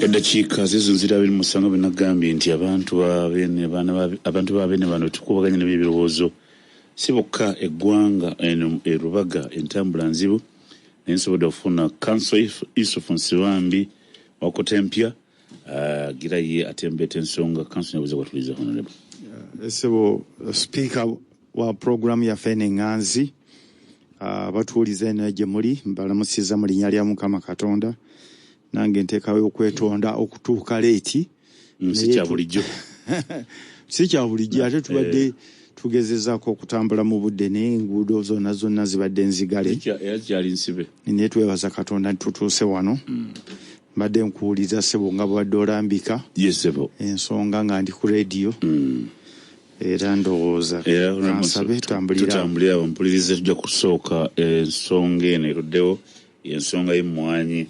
Eddakiika zizunzira 27 benagambye nti abantu babene bano tukubaganya n'ebirowoozo si bokka eggwanga erubaga entambula nzibu nensobodde okufuna Council Yusufu Nsibambi wakutempya gira ye atembeta ensonga Council yabuze kwatuliza honorable sebo speaker wa program ya fene nganzi batuuliza eno gye muli mbalamusiza mu linnya lya Mukama Katonda nange ntekayo okwetonda okutuuka leeti si kya bulijjo ate tubadde tugezezaako okutambula mu budde n'enguudo zonna zibadde nzigale kyali nsibe naye twebaza Katonda ntutuuse wano mbadde nkuwuliza sebo nga bwadde olambika ensonga nga ndi ku radio era ndowooza kansabe tutambulira mpulirize tujja kusooka ensonga eno eruddewo y'ensonga y'emmwanyi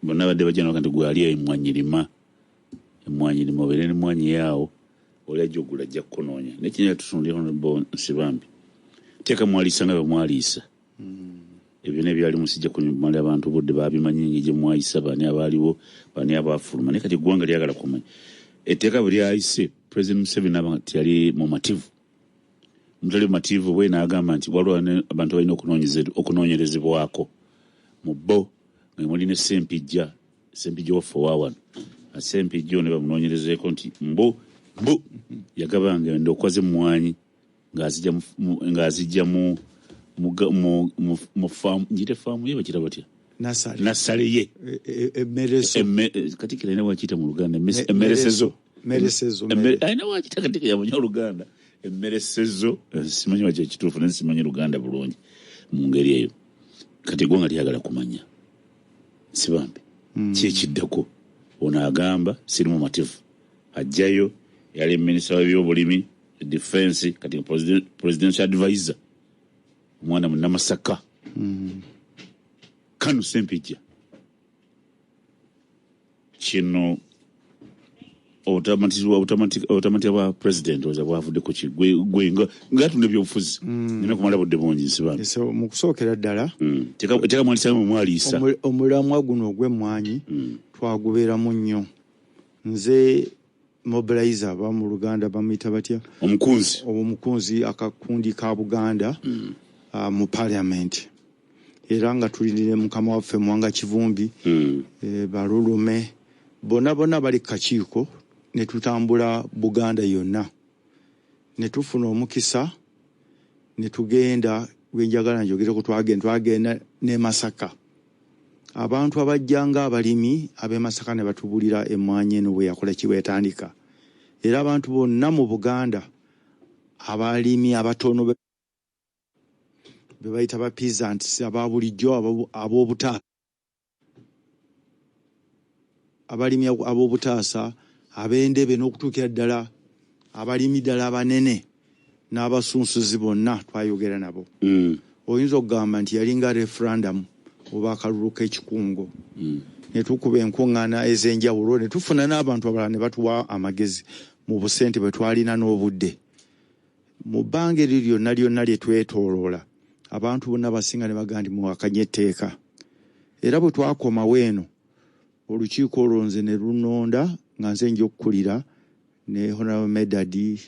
bonna badde bajja nti gwe ali emmwanyi lima obeere n'emmwanyi yaawo oli ajjogula ajja kukunoonya naye kinyala tusundira honorable Nsibambi teeka mwaliisa nga bwe mwaliisa ebyo n'ebyali musijja kunyumala abantu budde babimanyi ng'egye mwayisa bani abaaliwo bani abaafuluma naye kati eggwanga lyagala kumanya etteeka bwe lyayise President Museveni aba nti yali mumativu mutali mumativu bwe n'agamba nti waliwo abantu balina okunoonyerezebwako mu bo nga muli ne Sempijja waffe owawano Sempijja ne bamunoonyerezeeko nti mbu yagabanga ende okwaze emmwanyi ng'azijja mu faamu njite faamu ye bakira batya nasale ye katikira ina wakiyita mu Luganda emmeresezo ayina wakiyita katikira yamunya Oluganda emmeresezo simanyi wakyo ekituufu naye simanyi Luganda bulungi mu ngeri eyo kati eggwanga lyagala kumanya Nsibambi kyekiddako ono agamba siri mu mativu ajjayo yali minisita w'ebyobulimi defense kati presidential advisor omwana munnamasaka Kanu Sempijja kino automatic wa president oza bwavudde ku gwe ngatunde ebyobufuzi nina kumala budde bungi Nsibambi so mu kusookera ddala teka mwalisa mu mwaliisa omulamwa guno ogw'emmwanyi twagubeeramu nnyo nze mobilizer aba mu Luganda bamuyita batya omukunzi akakundi ka Buganda mu parliament era nga tulindire mukama waffe Mwanga Kivumbi balulume bonna bali kakiiko ne tutambula Buganda yonna ne tufuna omukisa ne tugenda wenjagala njogere ko twagenda ne Masaka abantu abajjanga abalimi ab'e Masaka ne batubulira emmwanyi eno bwe yakola kiwetandika era abantu bonna mu Buganda abalimi abatono be bayita ba peasants ababulijjo ab'obutaasa abalimi ab'obutaasa ab'endebe n'okutuukira ddala abalimi ddala abanene n'abasunsuzi bonna twayogera nabo oyinza okugamba nti yalinga referendum oba akalulu k'ekikungo ne tukuba enkuŋŋaana ez'enjawulo ne tufuna n'abantu abalala ne batuwa amagezi mu busente bwe twalina n'obudde mu bbanga eryo lyonna lye twetooloola abantu bonna basinga ne bagamba nti muwakanye etteeka era bwe twakomawo eno olukiiko olwo nze ne lunonda nga nze nja okukulira ne Honorable Medadi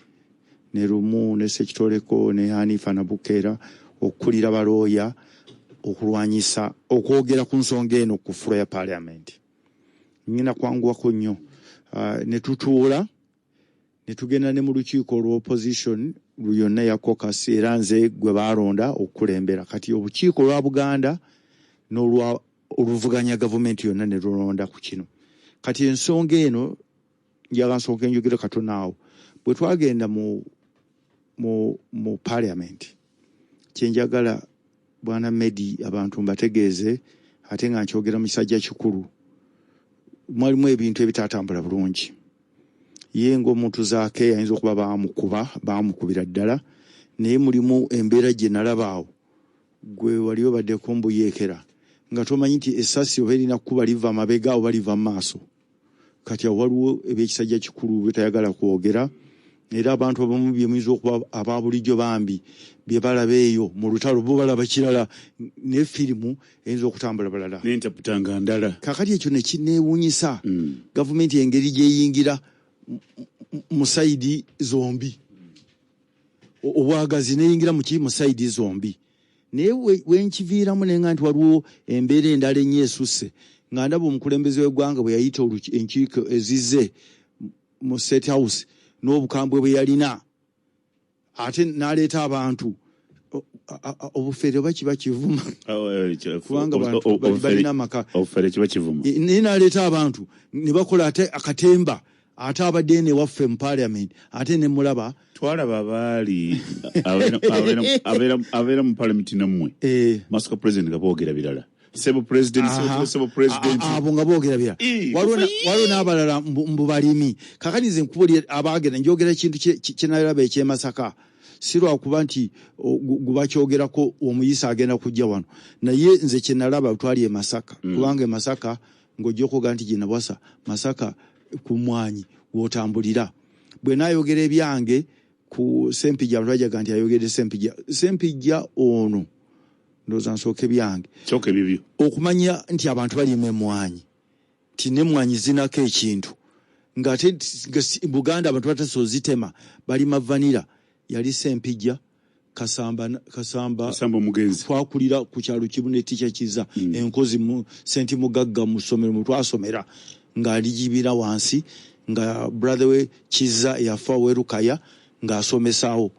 ne Lumu ne Sekitoleko ne Hanifa Nabukeera okukulira balooya okulwanyisa okwogera ku nsonga eno ku floor ya parliament nyina kwanguwako nnyo ne tutuula ne tugenda ne mu lukiiko olw'opposition yonna ya caucus era nze gwe baalonda okukulembera kati obukiiko lwa Buganda n'olwa oluvuganya gavumenti yonna ne lulonda ku kino kati ensonga eno njagala nsonga enjogere katono awo bwe twagenda mu parliament kyenjagala Bwana Medi abantu mbategeeze ate nga nkyogera mu kisajja kikulu mwalimu ebintu ebitatambula bulungi ye ng'omuntu zaake yayinza okuba baamukubira ddala naye mulimu embeera gye nalabaawo gwe wali obaddeko mbuyeekera nga tomanyi nti essasi oba erina kuba liva mabega oba liva mu maaso kati awo waliwo ebyekisajja kikulu byetayagala kwogera era abantu abamu byemuyinza okuba ababulijjo bambi bye balaba eyo mu lutalo bo balaba kirala ne firimu eyinza okutambula balala n'entaputanga ndala. Kakati ekyo ne kineewuunyisa gavumenti engeri gyeyingira mu sayidi zombi, obwagazi neyingira mu sayidi zombi. Naye wenkiviiramu nenga nti waliwo embeera endala ennyo esusse nga ndaba omukulembeze w'eggwanga bwe yayita enkiiko ezizze mu State House n'obukambwe bwe yalina ate n'aleeta abantu obufere oba kiba kivuma kubanga balina amaka obufere kiba kivuma naye n'aleeta abantu ne bakola ate akatemba ate abadde ene waffe mu parliament ate ne mulaba twalaba abaali abeera mu parliament nammwe Masaka president nga boogera birala sebo president abo nga boogera birala waliwo n'abalala mbu balimi kakati nze nkubulira abaagenda njogera ekintu kyenalaba ekyemasaka si lwakuba nti gubakyogerako omuyisa agenda kujja wano naye nze kyenalaba twali e Masaka kubanga e Masaka ng'ojja okuga nti ginabwasa Masaka ku mwanyi wotambulira bwe naayogera ebyange ku Sempijja abantu bajaga nti ayogedde Sempijja ono ndowooza nsooka ebyange kyooka ebibyo okumanya nti abantu balima emwanyi ti n'emwanyi zinako ekintu ng'ate Buganda abantu batasobola zitema balima vanira yali Sempijja Kasamba omugenzi twakulira ku kyalo kimu ne ticca kiza enkozi mu senti mugagga mu ssomero mu twasomera ng'aligibira wansi nga brother we Kiza yafa werukaya ng'asomesaawo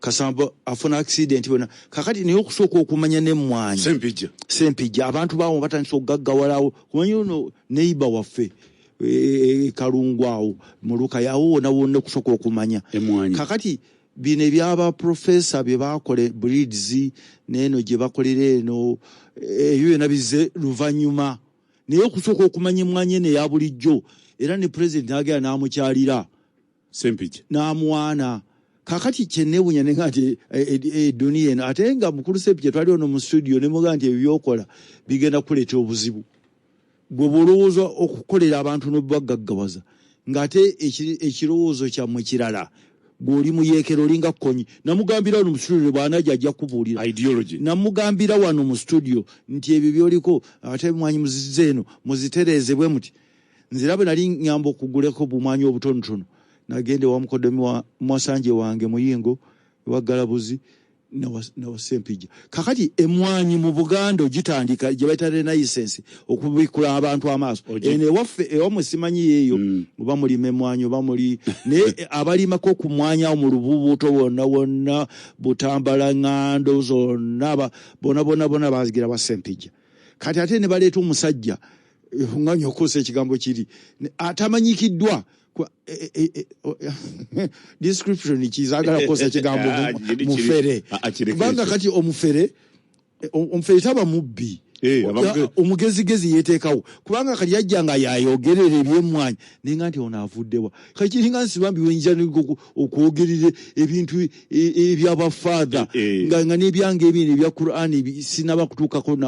Kasamba afuna accident bona kakati niyo kusooka okumanya n'emmwanyi Sempijja abantu baawo batandise okugaggawalawo kumanya ono neighbor waffe Kalungwawo mu Lukaya awo wonna kusooka okumanya kakati bino ebyaba professor bye baakole breeds n'eno gye bakolera eno ebyo byonna bizze luvannyuma naye okusooka okumanya emmwanyi eno eya bulijjo era ne president n'agera n'amukyalira Sempijja n'amuwaana kakati kyenneewuunya ne nga nti duniya eno ate nga mukulu Sempijja twali ono mu studio ne muga nti ebyo byokola bigenda kuleeta obuzibu gwe bw'olowooza okukolera abantu n'obubagaggawaza ng'ate ekirowoozo kyammwe kirala gw'oli mu yeekero olinga kkonyi namugambira wano mu studio bw'anajja ajja kubuulira ideology namugambira wano mu studio nti ebyo byoliko ate mwanyi muzizze eno muzitereezebwe muti nzira bwe nali ngamba okuguleko bumwanyi obutonotono nagende wa mukodomi wa Mwasanje wange Muyingo wa Galabuzi na Sempijja kakati emwanyi mu Buganda ogitandika gye bayita renaissance okubikula abantu amaaso ene waffe ewamwe simanyi yeeyo oba mulima emwanyi oba muli ne abalimako ku mwanya mu lububuuto wonna Butambala Ngando zonna bona bazigira ba Sempijja kati ate ne baleeta omusajja nganya okosa ekigambo kiri atamanyikiddwa description kizagala kosa kigambo mufere kubanga kati omufere taba mubbi omugezigezi yeteekawo kubanga kati yajja nga yayogerera ebyemmwanyi nenga nti ono avuddewa kakiringa nsibambi wenjja okwogerera ebintu ebyabafaatha nga n'ebyange ebindi ebya Qur'ani sinaba kutuukako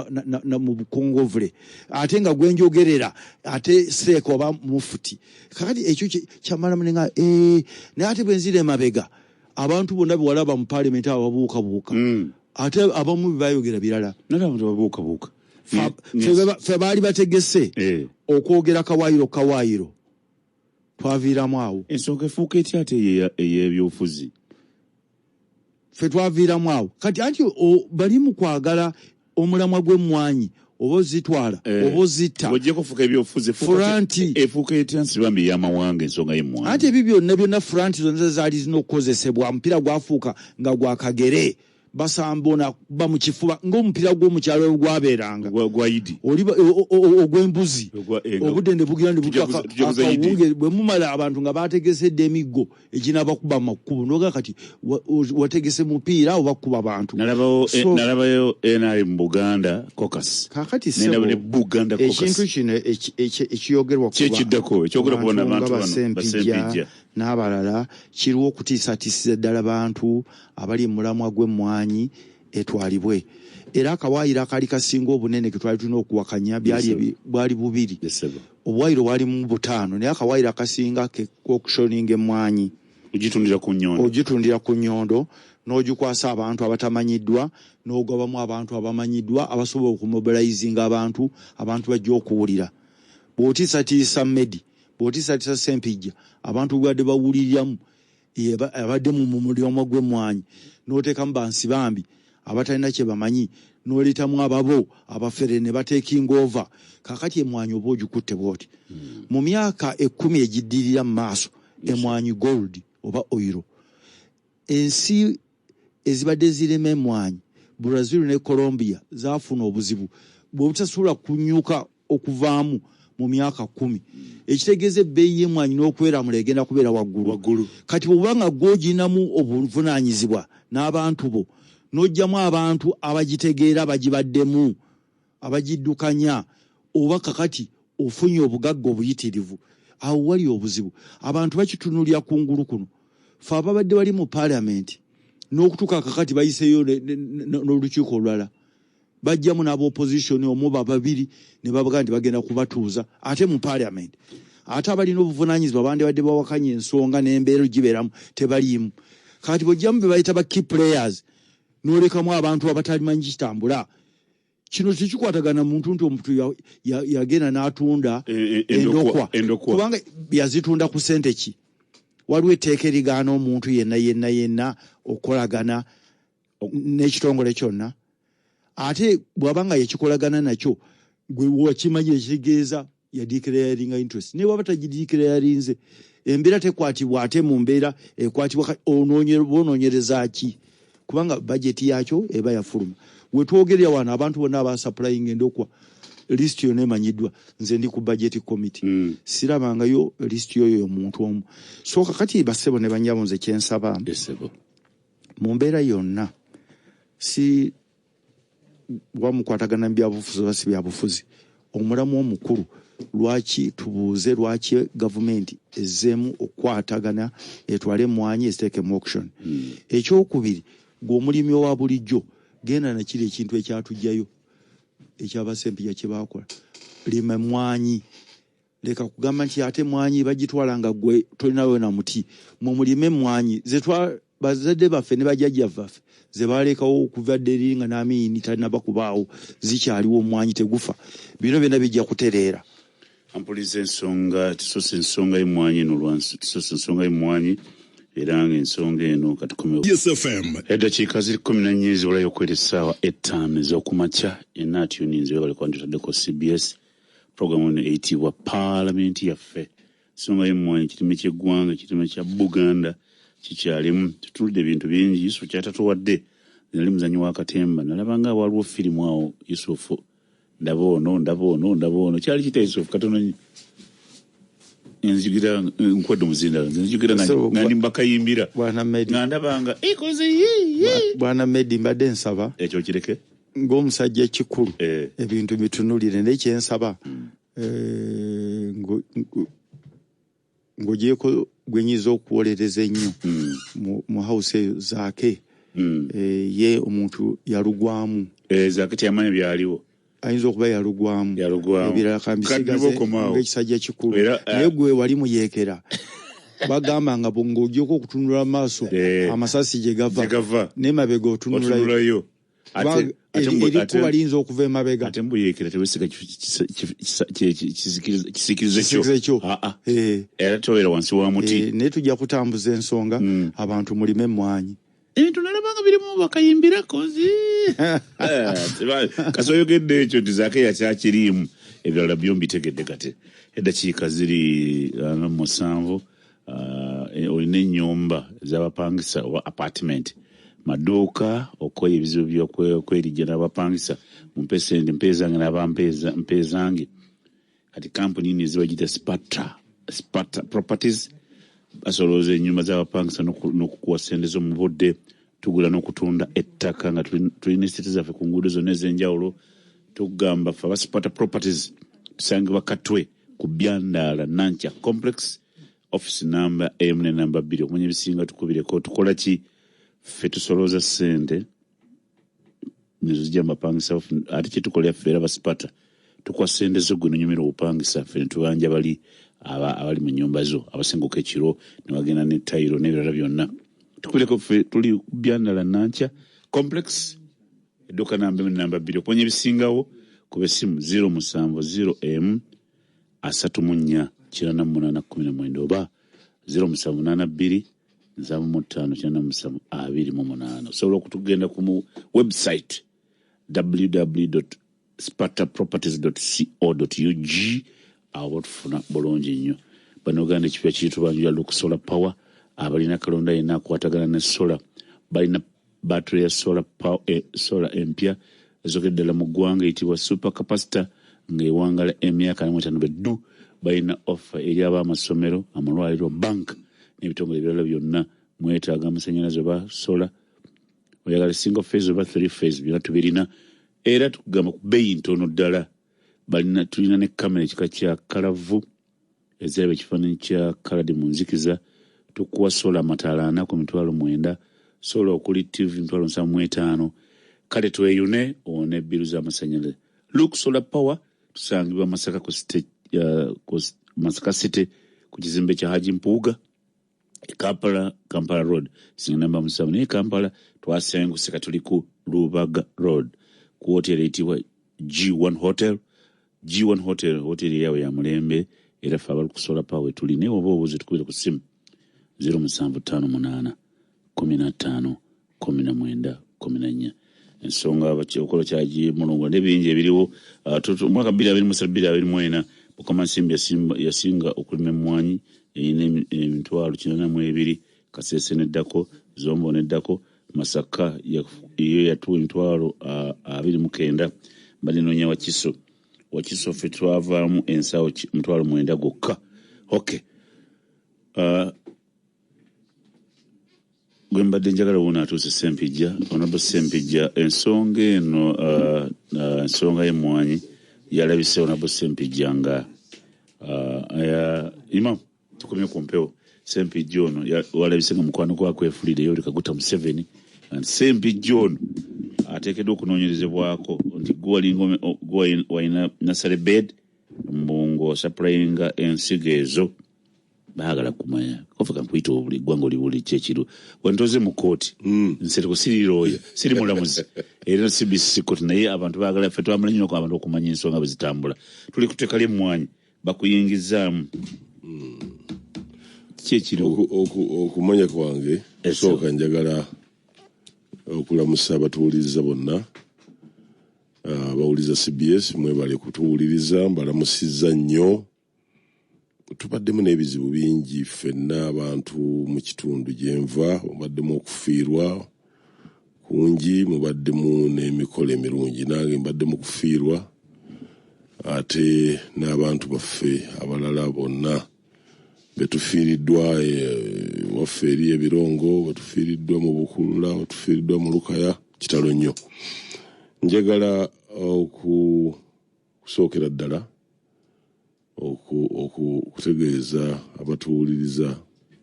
mu bukongovule ate nga gwenjogerera ate seeko oba mufuti kakati ekyo kyamalamu nenga naye ate bwenzira emabega abantu bonna bewalaba mu parliament ababuukabuuka ate abamu bayogera birala babuukabuuka fe baali bategese okwogera kawaayiro twaviiramu awo ensonga efuuka etya ate ey'ebyobufuzi fe twaviiramu awo kati anti bali mu kwagala omulamwa gw'emmwanyi oba ozitwala oba ozitta ojjeko fuuka ebyobufuzi efuuka etya nsibambi ey'amawanga ensonga y'emmwanyi anti ebyo byonna furanti zonna zaali zina okukozesebwa omupiira gwafuuka nga gwakagere basambona bamukifuba ng'omupiira gw'omukyalo gwabeeranga gwayidi ogw'embuzi obudde ne bugira ne bukakawunge bwe mumala abantu nga bategesedde emiggo eginabakuba makubo noga kati wategese mupiira obakuba abantu nalabayo NRM mu Buganda caucus kakati Buganda caucus ekintu kino ekiyogerwa kyekiddako ekyogerwa kubona abantu Basempijja n'abalala kiriwo okutiisatiisiza ddala bantu abali mulamwa gw'emmwanyi etwalibwe era akawaayiro akaali kasinga obunene ke twali tulina okuwakanya bwali bubiri obwaayiro bwali mu 5 naye akawaayiro akasinga k'okushoninga emmwanyi ogitundira ku nnyondo n'ogikwasa abantu abatamanyiddwa n'ogabamu abantu abamanyiddwa abasobola okumobilizinga abantu bajja okuwulira. Bw'otiisatiisa Medi, bw'otiisatiisa Sempijja, abantu bwadde bawuliriramu abadde mu mulyomo gw'emmwanyi n'oteekamu bansibambi abatalina kye bamanyi n'oleetamu ababo abafere ne bateekinga over. Kakati emmwanyi oba ogikutte bw'oti. Mu myaka 10 egiddirira mu maaso, emmwanyi gold oba oil, ensi ezibadde zirema emmwanyi, Brazil ne Colombia, zaafuna obuzibu bw'obutasubula kunyuka okuvaamu mu myaka 10. Ekitegeeza ebbeeyi y'emmwanyi n'okwera egenda kubeera waggulu. Kati bw'obanga gw'oginamu obuvunaanyizibwa n'abantu bo n'ojjamu abantu abagitegeera bagibaddemu abagiddukanya, oba kakati ofunye obugagga obuyitirivu, awo wali obuzibu. Abantu bakitunulira kungulu kuno. Fe ababadde bali mu Parliament n'okutuuka kakati bayiseeyo n'olukiiko olulala, bajjamu n'ab'opposition omuba babiri ne babaga nti bagenda kubatuuza ate mu Parliament. Ate abalina obuvunaanyizibwa bandibadde bawakanya ensonga n'embeera gibeeramu tebaliimu. Kati bw'ojjamu be bayita ba key players n'olekamu abantu abatamanyi kitambula, kino tekikwatagana muntu nti omuntu yagenda n'atunda endokwa kubanga yazitunda ku ssente ki. Waliwo etteeka erigaana omuntu yenna okolagana n'ekitongole kyonna. Ate bw'abanga yekikolagana nakyo gwe wakimanyi ekitegeeza ya declaring interest. Ne waba tagideclarinze, embeera tekwatibwa ate mu mbeera ekwatibwa onoonyereza ki, kubanga budget yakyo eba yafuluma. We twogerera wano abantu bonna abasupplying endokwa, list yonna emanyiddwa. Nze ndi ku budget committee, sirabangayo list yoyo omuntu omu. So kakati basebo ne banyabo nze kyensaba mu mbeera yonna, si wamukwatagana byabufuzi basi byabufuzi, omulamu omukulu lwaki tubuuze lwaki gavumenti ezzeemu okwatagana etwale emmwanyi eziteeke mu auction. Ekyokubiri, gw'omulimi owa bulijjo genda nakiri ekintu ekyatujjayo ekyabasempija kye baakola, lima emmwanyi. Leka kugamba nti ate emmwanyi bagitwala nga gwe tolinawe na muti. Mu mulime emmwanyi bazadde baffe ne bajjajja baffe ze balekawo okuva dderi nga n'amiini talinaba kubaawo, zikyaliwo, emmwanyi tegufa. Bino byonna bijja kutereera. Ampuliza ensonga, tusoose ensonga y'emmwanyi n'olwansi, tusoose ensonga y'emmwanyi era ng'ensonga eno kati eddakiika ziri 14 zibulayo okwera essaawa 5 ez'okumakya. Yenna atyuninze webale kwanditaddeko CBS. Programu eno eyitibwa Paalamenti yaffe. Ensonga y'emmwanyi kirime ky'eggwanga, kirime kya Buganda kikyalimu. Tutunudde ebintu bingi. Yusufu kyatatuwadde, nali muzanyi wa katemba, nalabanga waliwo firimu awo, Yusufu ndaba ono kyali kita Yusufu katono enzigira nkwedde muzindala nzigira nga ndi mbakayimbira nga ndabanga ikoze Bwana Medi mbadde nsaba ekyo kireke ng'omusajja kikulu ebintu bitunulire n'ekyensaba ng'ogyeko gwenyiza okuwolereza ennyo mu house eyo zaake ye omuntu yalugwamu zaake tyamanyi byaliwo, ayinza okuba yalugwamu ebirala kambisigaze ng'ekisajja kikulu naye gwe wali muyeekera bagamba nga ng'ogyeko okutunula maaso amasasi gye gava n'emabega otunulayo erikuba liyinza okuva emabega. Ate mbuyeekera tewesiga kisikirize kyo era tobeera wansi wa muti. Naye tujja kutambuza ensonga abantu mulime emmwanyi. Ebintu nalabanga birimu bakayimbirako kasi oyogedde ekyo nti zaake yakyakiriimu, ebirala byo mbitegedde kati. Eddakiika ziri 7 olina ennyumba ez'abapangisa oba apartment, maduuka okola ebizibu by'okwerijja n'abapangisa mu mpesente mpezange n'abampezange. Kati kampuni nini zibagita Sparta Properties basolooza ennyumba z'abapangisa n'okukuwa ssente zo mu budde. Tugula n'okutunda ettaka nga tulina esite zaffe ku nguudo zonna ez'enjawulo. Tugamba ffe aba Sparta Properties tusangibwa Katwe ku Byandaala Nankya Complex, office number M ne number 2. Okumanya ebisinga tukubireko. Tukola ki? Ffe tusolooza ssente nizo zijja mapangisa ate kye tukolera ffe era ba Sparta tukwa sente zo gwe nyumira opangisa ffe tubanja bali abali mu nyumba zo abasenguka ekiro ne bagenda ne tayiro n'ebirala byonna tukubireko ffe tuli Byandala Nancha complex edduuka namba 2 okuponya ebisingawo ku bessimu 070 34 oba 0782 755 osobola okutugenda ku website www.spartaproperties.co.ug awo tufuna bulungi nnyo banoganda ekipya kiyitibwa Look Solar Power abalina kalonda yenna akwatagana ne solar balina battery ya solar power solar empya ezogedde ddala mu ggwanga eyitibwa super capacitor ng'ewangala emyaka 45 beddu balina offer eri ab'amasomero amalwaliro bank n'ebitongole ebirala byonna mwetaaga amasannyalaze oba solar oyagala single phase oba 3 phase byonna tubirina era tukugamba ku bbeeyi ntono ddala tulina ne kamera ekika kya kalavu eziraba ekifaananyi kya kaladi mu nzikiza tukuwa sola amataala 9 sola okuli TV 75 kale tweyune one ebbiru z'amasannyalaze. Look Solar Power tusangibwa Masaka Masaka City ku kizimbe kya Haji Mpuuga Kampala Road sinamba 7 ne Kampala twasenguse tuli ku Lubaga Road ku hotel eyitibwa G1 Hotel hoteli yawe ya mulembe era fe abali ku Solar Power tuline oba obuuzi tukubire ku simu 0758 15 19 14 ensonga bakyokola kyaji mulungu nebingi ebiriwo mwaka 2024 Bukama Nsimbi yasinga okulima emmwanyi eyina emitwalo 42 Kasese neddako Zombo neddako Masaka iyo yatuwa emitwalo 29 balinonya Wakiso ffe twavaamu ensawo 9 gokka. Okay. Gwe mbadde njagala wona atuuse Sempijja Honorable Sempijja ensonga eno ensonga y'emmwanyi yalabise Honorable Sempijja nga Imam tukomye ku mpewo Sempijja ono walabise nga mukwano gwakwefuliire Yoweri Kaguta Museveni Sempijja ono ateekeddwa okunoonyerezebwako nti walina nursery bed mbungo supplyinga ensigo ezo baagala kumanya kofuka mpuyita obuli ggwanga oli buli kyekiru wentoze mu kooti nsereko siri lawyer siri mulamuzi era CBC kooti naye abantu baagala ffe twamala nnyo abantu okumanya ensonga bwe zitambula tuli kuteeka ly'emmwanyi bakuyingizaamu kyekiru okumanya kwange sooka njagala okulamusa abatuwuliriza bonna bawuliza CBS mwebale kutuwuliriza mbalamusizza nnyo tubaddemu n'ebizibu bingi ffenna abantu mu kitundu gyenva mubaddemu okufiirwa kungi mubaddemu n'emikolo emirungi nange mbaddemu kufiirwa ate n'abantu baffe abalala bonna betufiiriddwa waffe eri ebirongo betufiiriddwa mu Bukulula betufiiriddwa mu Lukaya kitalo nnyo njagala okusookera ddala okutegeeza abatuwuliriza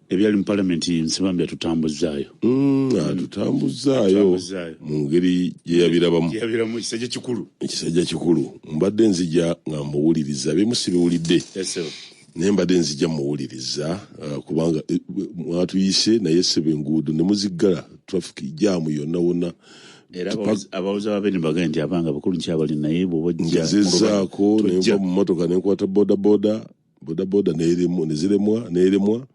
ebyali mu palamenti Nsibambi atutambuzaayo tutambuzaayo mu ngeri gye yabirabamu ekisajja kikulu mbadde nzija nga muwuliriza ebimu sibiwulidde naye mbadde nzija muwuliriza kubanga mwatuyise naye sebe enguudo ne muziggala traffic jaamu yonna wonna era abawuza babeni bagenda nti abanga bakulu nkyabali naye bw'obajja ngezezaako nenva mu motoka nenkwata bodaboda neziremwa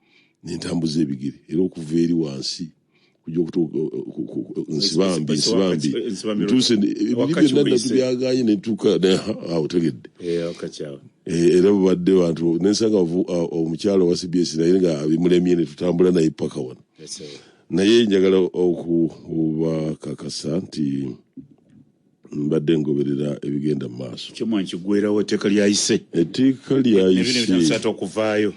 nentambuza ebigere era okuva eri wansi kujja okutuuka nsibambi ntuuse ebiri byonna natubyaganye netuuka awo tegedde era bubadde bantu nensanga omukyalo wa CBS naye nga bimulemye netutambula naye paka wano naye njagala okubakakasa nti mbadde ngoberera ebigenda mu maaso kyomwanyi kigwerawo etteeka lyayise okuvaayo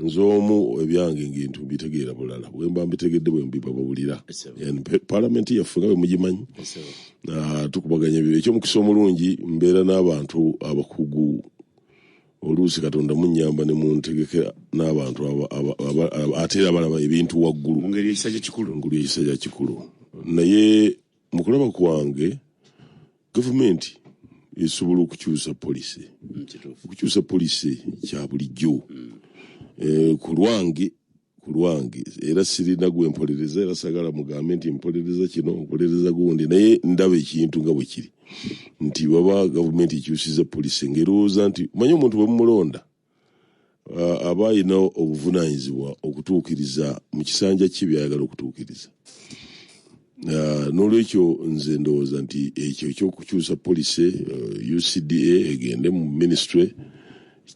nze omu ebyange ngintu mbitegeera bulala bwe mba mbitegedde bwe mbibabawulira palamenti yaffe nga bwe mugimanyi tukubaganya bibyo ekyomukisa omulungi mbeera n'abantu abakugu oluusi Katonda munnyamba ne muntegekera n'abantu ate era abalaba ebintu waggulu mu ngeri ekisajja kikulu naye mu kulaba kwange gavumenti esobola okukyusa poliisi. Okukyusa poliisi kya bulijjo. Ku lwange era sirina gwe mpolereza era sagala mugambe nti mpolereza kino mpolereza gundi naye ndaba ekintu nga bwe kiri nti baba gavumenti ekyusiza poliisi ng'erowooza nti manyi omuntu bwe mumulonda aba alina obuvunaanyizibwa okutuukiriza mu kisanja kye byayagala okutuukiriza. N'olwekyo nze ndowooza nti ekyo ekyokukyusa poliisi UCDA egende mu ministry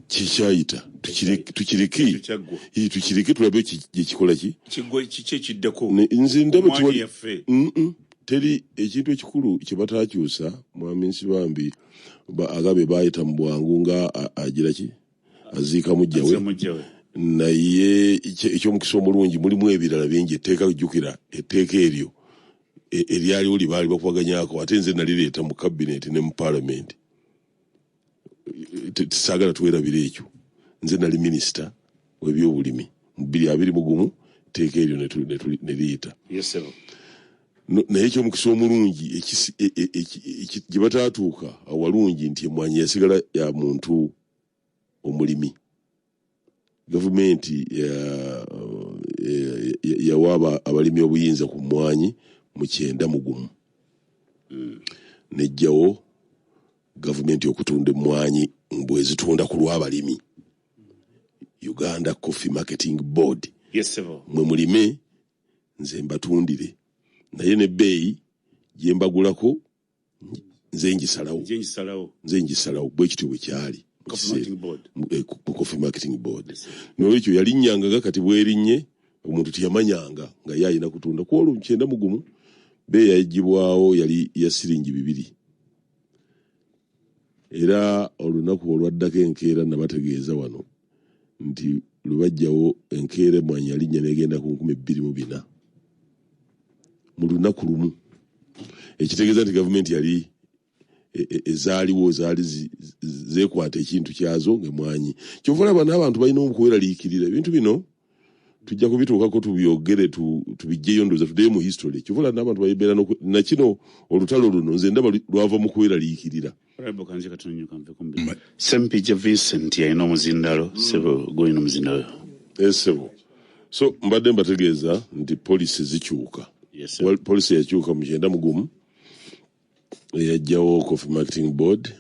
kikyayita tukireke tulabe gyekikola ki nze ndaba teri ekintu ekikulu kye bataakyusa mwami Nsibambi agabe baayita mu bwangu nga agira ki aziika mujjawe naye ekyomukisa omulungi mulimu ebirala bingi etteeka jjukira etteeka eryo eryaliwo libaali bakubaganyaako ate nze nalireeta mu kabineti ne mu paalamenti saagala tuwerabira ekyo nze nali minisita w'ebyobulimi mu 2021 etteeka eryo ne liyita naye ekyomukisa omulungi gye bataatuuka awalungi nti emmwanyi yasigala ya muntu omulimi. Gavumenti yawa abalimi obuyinza ku mmwanyi mu 91 nejjawo gavumenti okutunda emmwanyi bwezitunda ku lw'abalimi Uganda Coffee Marketing Board. Mwe mulime nze mbatundire naye ne bbeeyi gye mbagulako nze ngisalawo bwe kityo bwe kyali Coffee Marketing Board. N'olwekyo yalinnyanga kati bwerinnye omuntu teyamanyanga nga ye alina kutunda ku olwo 91 bbeeyi yagibwawo yali ya siringi 2 era olunaku olwaddako enkeera nabategeeza wano nti lwebajjawo enkeera emmwanyi yalinnya negenda ku 24,000 mu lunaku lumu. Ekitegeeza nti gavumenti yali ezaaliwo zaali zeekwata ekintu kyazo ng'emmwanyi. Kyova olaba n'abantu balina okweraliikirira ebintu bino tujja kubituukako tubyogere tubijjeyo ndowooza tuddeyo mu history. Kyova olaba n'abantu bayibeera na kino olutalo luno nze ndaba lwava mu kweraliikirira. Sempijja Vincent yalina omuzindalo sebo gwolina omuzindalo sebo so mbadde mbategeeza nti poliisi zikyuka. Poliisi yakyuka mu 91 eyajjawo Coffee Marketing Board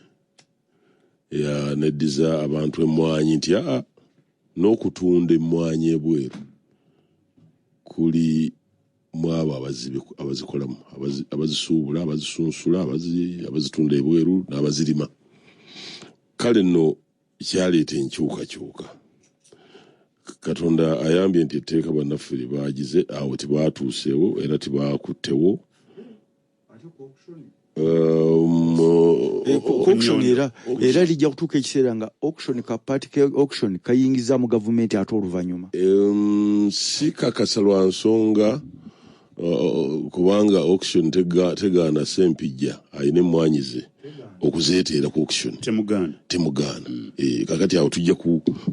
yaneddiza abantu emmwanyi nti n'okutunda emmwanyi ebweru kuli mwabo abazikolamu abazisuubula abazisunsula abazitunda ebweru n'abazirima. Kale nno kyaleeta enkyukakyuka. Katonda ayambye nti etteeka bannaffe lye baagize awo tebaatuuseewo era tebakuttewo. Auction era lijja kutuuka ekiseera nga auction kapaati ke auction kayingiza mu gavumenti ate oluvannyuma. Si kakasa lwa nsonga kubanga auction tegaana Sempijja ayina emmwanyi ze okuzeeteera ku auction temugaana. Kakati awo tujja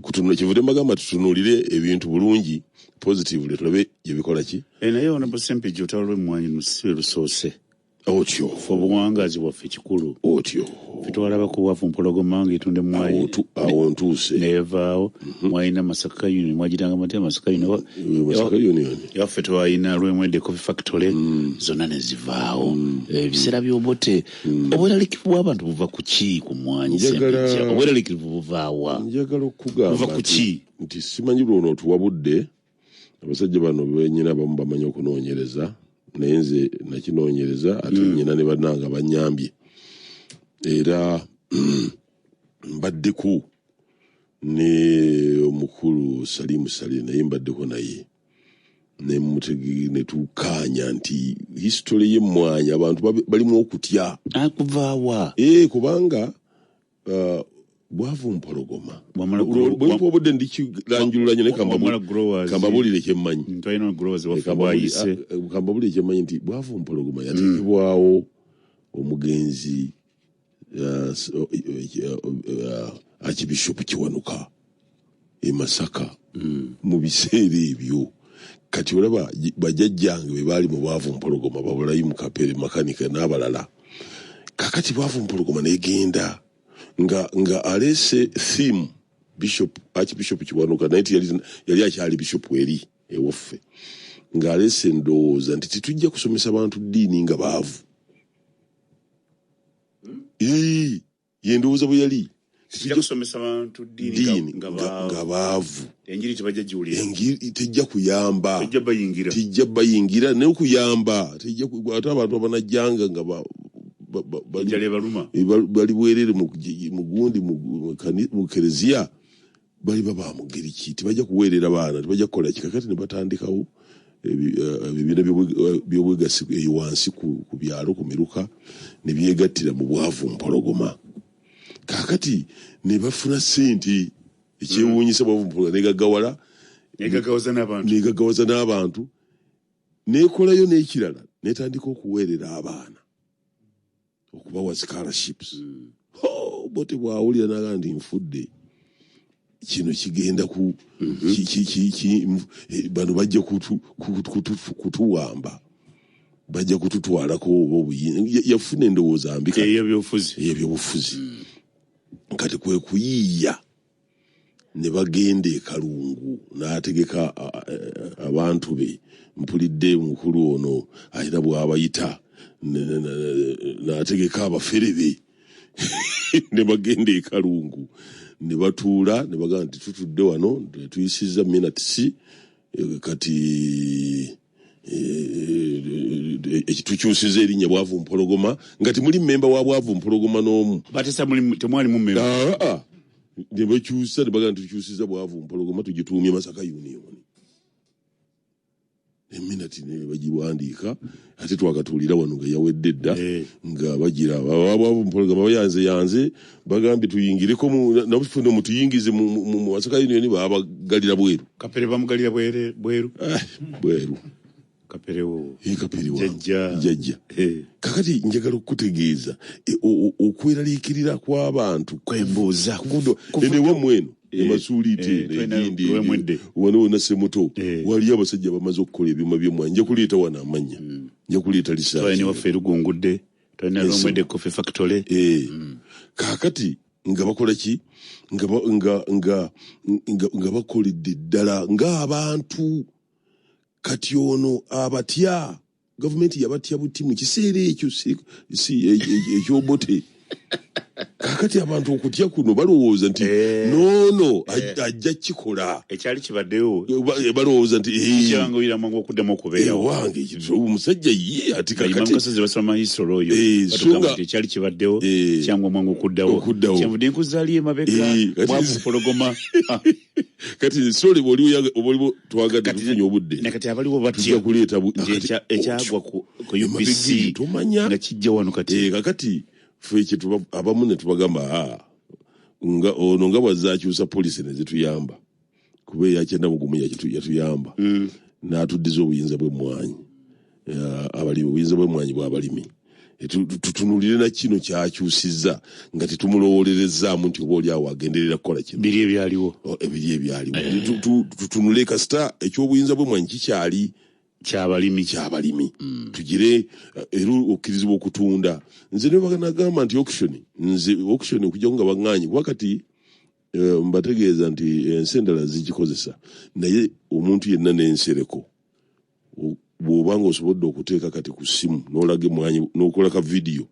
kutunula kivudde mbagamba tutunuulire ebintu bulungi positively tulabe gye bikola ki. Naye Honorable Sempijja olutalo lw'emmwanyi lusibe lusoose otyo obuwangazi bwaffe kikulu otyo fitwalaba ku bwavu mpologoma ng'etunda emmwanyi awo ntuuse neevaawo mwalina Masaka Union mwagiranga mate Masaka Union yaffe twalina Lwemwedde Coffee Factory zonna ne zivaawo. Ebiseera by'obote obweraliikirivu bw'abantu buva ku ki ku mmwanyi Sempijja obweraliikirivu buvaawa? Njagala okugamba buva ku ki nti simanyi lwono tuwabudde abasajja bano benyina abamu bamanyi okunoonyereza naye nze nakinoonyereza ate nnyina ne bannanga bannyambye era mbaddeku ne omukulu Salimu Sale naye mbaddeko naye ne tukaanya nti history y'emmwanyi abantu balimu okutya akuvaawa kubanga bwavu mpologoma bwempobodde ndikiranjulula nyo kambabulire kyemmanyi kambabulire kyemmanyi nti bwavu mpologoma yateekebwawo omugenzi Archbishop Kiwanuka e Masaka mu biseera ebyo. Kati olaba bajjajjange bwe baali mu bwavu mpologoma babulayi mu Kapere makanika n'abalala kakati bwavumpologoma negenda nga alese theme Archbishop Kiwanuka naye yali akyali bishop eri ewaffe nga alese ndowooza nti titujja kusomesa bantu ddiini nga baavu. Ye ndowooza bwe yali tujja kusomesa bantu ddiini nga baavu. Enjiri tebajja giwulira. Enjiri tejja kuyamba. Tejja bayingira n'okuyamba. Ate abantu abanajjanga nga bali bwerere mu gundi mu kereziya bali baba mu ngeri ki tebajja kuweerera baana tebajja kukola kikakati ne batandikawo ebibiina by'obwegassi wansi ku byalo ku miruka ne byegattira mu bwavu mpologoma. Kakati ne bafuna ssente ekyewuunyisa bwavu mpologoma negagawaza n'abantu nekolayo n'ekirala netandika okuweerera abaana okubawa scholarships. Bote bwawulira naga ndi nfudde kino kigenda ku bano bajja kutuwamba bajja kututwalako yafuna endowooza mbika ebyobufuzi kati kwe kuyiiya ne bagenda e Kalungu n'ategeka abantu be mpulidde mukulu ono ayina bw'abayita n'ategeka abafere be ne bagenda e Kalungu ne batuula ne bagamba nti tutudde wano tuyisizza minutes kati ekitukyusiza erinnya bwavu mpologoma nga temuli mmemba wa bwavu mpologoma n'omu temwali mu mmemba ne bakyusa ne bagamba tukyusiza bwavu mpologoma tugituumye Masaka Union. Eminati ne bagiwandiika ate twakatuulira wano nga yawedde dda nga bagira bwavu mpologoma bayanze bagambye tuyingireko nabufune mutuyingize mu Masaka Union babagalira bweru. Kapere bamugalira bweru kaperewo jajja. Kakati njagala okutegeeza okweraliikirira kw'abantu kwembuuza enewa mweno emasuulite egindi wano Semuto wali abasajja bamaze okukola ebyuma by'emmwanyi nja kuleeta wano amanya nja kuleeta lisaani waffe erugungudde tulina Lwemwedde Coffee Factory. Kakati nga bakola ki nga bakoledde ddala ng'abantu kati ono abatya gavumenti yabatya buti mu kiseera ekyo ekyobote. Kakati abantu okutya kuno balowooza nti nono ajja kikola ekyali kibaddeyo balowooza nti kyango ira mangu okuddamu okubeerawo wange omusajja ye ati kakati kasozi basoma history oyo batugambe ekyali kibaddeyo kyango mangu okuddawo kyanvudde nkuzaaliye mabega bwavu mpologoma kati sole boliwo twagadde tufunye obudde nakati abaliwo batya kuleeta ekyagwa ku UPC nga kijja wano kati kakati feke abamu ne tubagamba ono nga bwazaakyusa polisi ne zituyamba kuba eyakyenda mugumu yatuyamba n'atuddiza obuyinza bw'emmwanyi obuyinza bw'emmwanyi bw'abalimi tutunulire na kino kyakyusizza nga tetumulowolerezaamu nti oba oli awo agenderera kukola kino biri ebyaliwo tutunule kasita ekyobuyinza bw'emmwanyi kikyali kyabalimi tugire era okkirizibwa okutunda. Nze ne baganagamba nti auction okujja nga baŋŋaanyi wakati mbategeeza nti ensi endala zigikozesa naye omuntu yenna n'ensereko bw'obanga osobodde okuteeka kati ku ssimu n'olaga emmwanyi n'okola ka vidiyo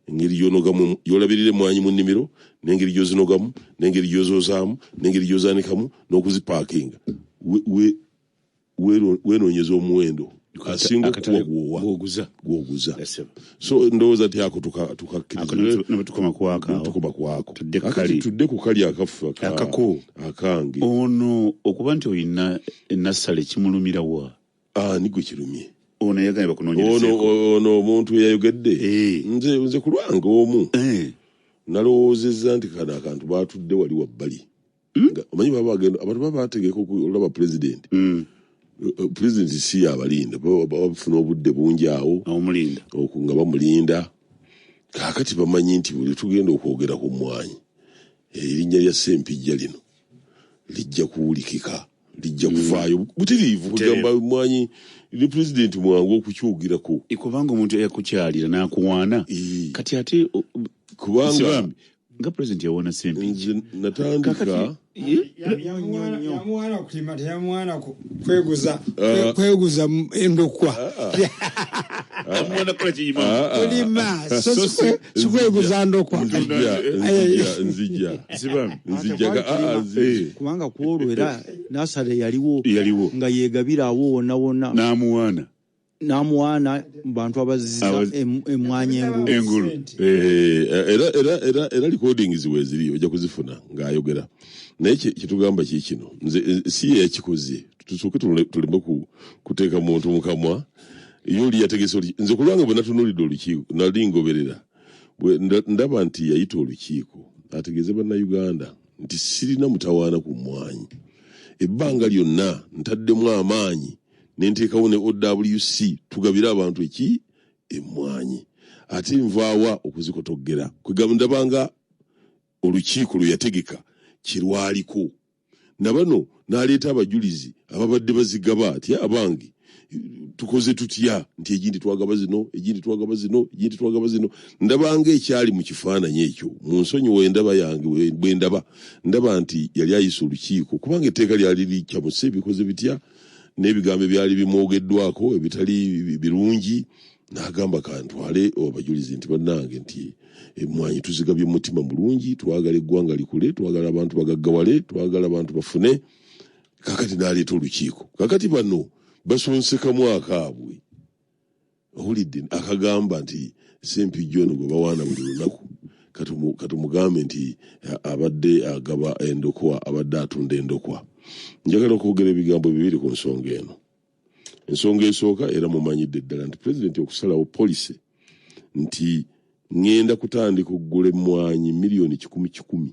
engeri gy'onogamu y'olabirira emmwanyi mu nnimiro n'engeri gy'ozinogamu n'engeri gy'ozoozaamu n'engeri gy'ozaanikamu n'okuzipaakinga wenoonyeza omuwendo asinga okuba gwoguza. So ndowooza ti ako tukoma kwako tudde ku kali akaffe akange ono okuba nti oyina enassale kimulumirawa nigwe kirumye ono yagambye bakunoonyerezeko ono omuntu eyayogedde nze ku lwange omu nalowoozezza nti kano akantu batudde wali wabbali omanyi abantu baba bategeka okulaba pulezidenti pulezidenti si yabalinda bafuna obudde bungi awo nga bamulinda. Kakati bamanyi nti buli tugenda okwogera ku mmwanyi erinnya lya Ssempijja lino lijja kuwulikika lijja kuvaayo butiriivu kugamba mwanyi ne president mwangu okukyogirako kubanga omuntu yakukyalira n'akuwaana kati ate kubanga nga president yawona Ssempijja natandika yamwana kulima teyamwana kweguza endokwa amwana kola kiyima kulima sikweguza ndokwa nzija kubanga kwolwo era nasale yaliwo nga yegabira awo wonna n'amuwaana bantu abaziza emwanyi engulu era recordings weziri ojja kuzifuna ng'ayogera naye kitugamba kikino nze si ye yakikoze tusooke tuleme kuteeka muntu mukamwa yoli yategese nze kulwanga bwe natunulidde olukiiko nali ngoberera ndaba nti yayita olukiiko ategeeze bannayuganda nti sirina mutawaana ku mmwanyi ebbanga lyonna ntaddemu amaanyi nenteekawo ne OWC tugabira abantu emmwanyi ate nvaawa okuzikotoggera kwegamba ndabanga olukiiko lwe yategeka kirwaliko nabano n'aleeta abajulizi ababadde bazigaba ati abange tukoze tutya nti egindi twagaba zino ndabanga ekyali mu kifaananyi ekyo mu nsonyi wendaba yange ndaba nti yali ayisa olukiiko kubanga etteeka lyali likyamuse bikoze bitya n'ebigambo byali bimwogeddwako ebitali birungi n'agamba kantwale abajulizi nti bannange nti emmwanyi tuzigabye mutima mulungi twagala eggwanga likule twagala abantu bagaggawale twagala abantu bafune kakati n'aleeta olukiiko kakati bano basonsekamu akaabwe owulidde akagamba nti Ssempijja ono gwe bawaana buli lunaku katumugambe nti abadde agaba endokwa abadde atunda endokwa njagala okwogera ebigambo bibiri ku nsonga eno ensonga esooka era mumanyidde ddala nti pulezidenti okusalawo policy nti ngenda kutandika okugula emmwanyi miliyoni 1,000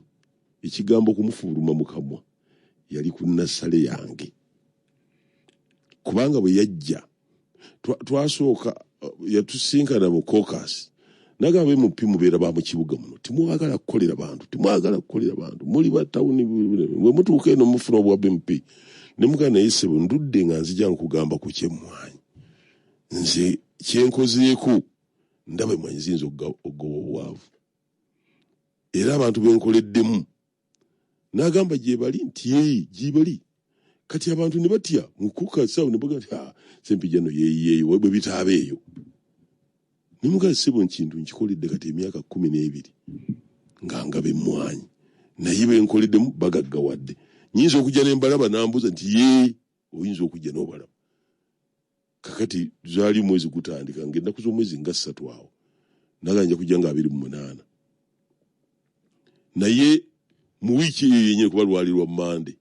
ekigambo kumufuluma mu kamwa yali ku nasale yange kubanga bwe yajja twasooka yatusinkana mu caucus nagamba MP mubeera ba mu kibuga muno timwagala kukolera bantu muli ba tawuni bwe mutuuka eno mufuna obwa MP ne mugana yesebo ndudde nga nzija nkugamba ku kyemmwanyi nze kyenkozeeko ndaba emmwanyi ziyinza okugoba obwavu era abantu benkoleddemu n'agamba gyebali nti gyebali kati abantu ne batya mukuka sawo ne baga nti Ssempijja no yeeyo bwe bitaaba eyo ne mugana sebo nkintu nkikoledde kati emyaka 12 nga ngaba emmwanyi naye benkoleddemu bagaggawadde nyinza okujja nembalaba nambuza nti oyinza okujja n'obalaba kakati zaali mwezi gutandika ng'ennaku z'omwezi nga 3 awo naganja kujja nga 28 naye mu wiiki eyo yennyini kuba lwali lwa Mande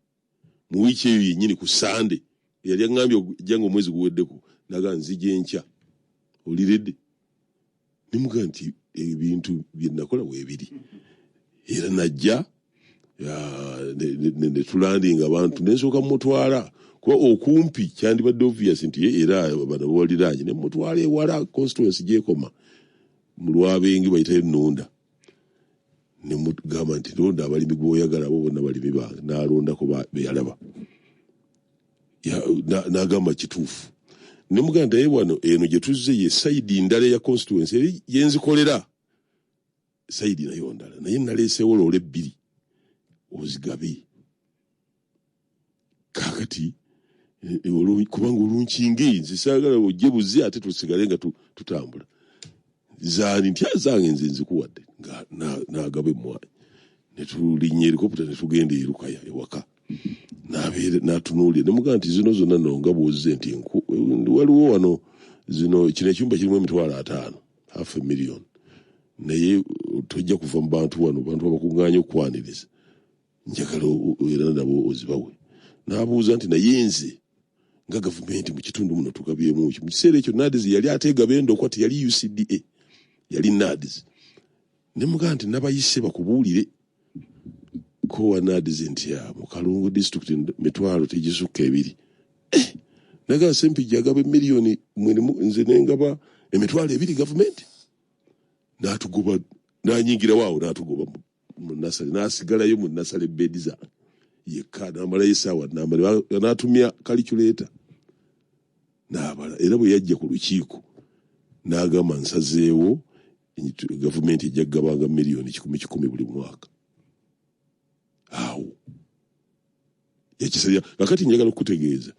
mu wiiki eyo yennyini ku Sande yali aŋŋambye okujjanga omwezi guweddeko naga nzija enkya oliredde nimuga nti ebintu bye nakola weebiri era najja ne tulandinga abantu nensooka mutwala kuba okumpi kyandibadde obvious nti era bano bawaliranye ne mutwala ewala constituency gyekoma mu Lwabengi bayitayo Nnunda ne mugamba nti londa abalimi gwoyagala abo bonna balimi bange n'alondako beyalaba n'agamba kituufu ne muganda ye wano eno gye tuzze ye sayidi ndala ya constituency eri yenzikolera sayidi nayo ndala naye naleesewo loole 2 ozigabe kakati kubanga olunkingi nze saagala ojje buzi ate tusigale nga tutambula zaani ntya zange nze nzikuwadde nga n'agaba emmwanyi ne tulinnya helikopita ne tugenda erukaya ewaka n'atunuulira ne mugamba nti zino zonna nno nga bw'ozze nti waliwo wano zino kino ekyumba kirimu $500,000 $500,000 naye tojja kuva mu bantu wano bantu abakuŋŋaanya okukwaniriza njagala era nabo ozibawe n'abuuza nti naye nze nga gavumenti mu kitundu muno tugabyemu mu kiseera ekyo NADS yali ateegaba endokwa teyali UCDA yali NADS ne mugamba nti nabayise bakubuulire ko wa NADS nti mu Kalungu district mitwalo tegisukka 2 naga Ssempijja agaba miliyoni nze nengaba emitwalo 2 gavumenti n'atugoba n'anyingira waawo n'atugoba mu nasale n'asigalayo mu nasale bedi zange yekka n'amalayo essaawa n'atumya calculator n'abala era bwe yajja ku lukiiko n'agamba nsazeewo gavumenti ejja kugabanga miliyoni 10 buli mwaka. Awo yakisabya kakati njagala okutegeeza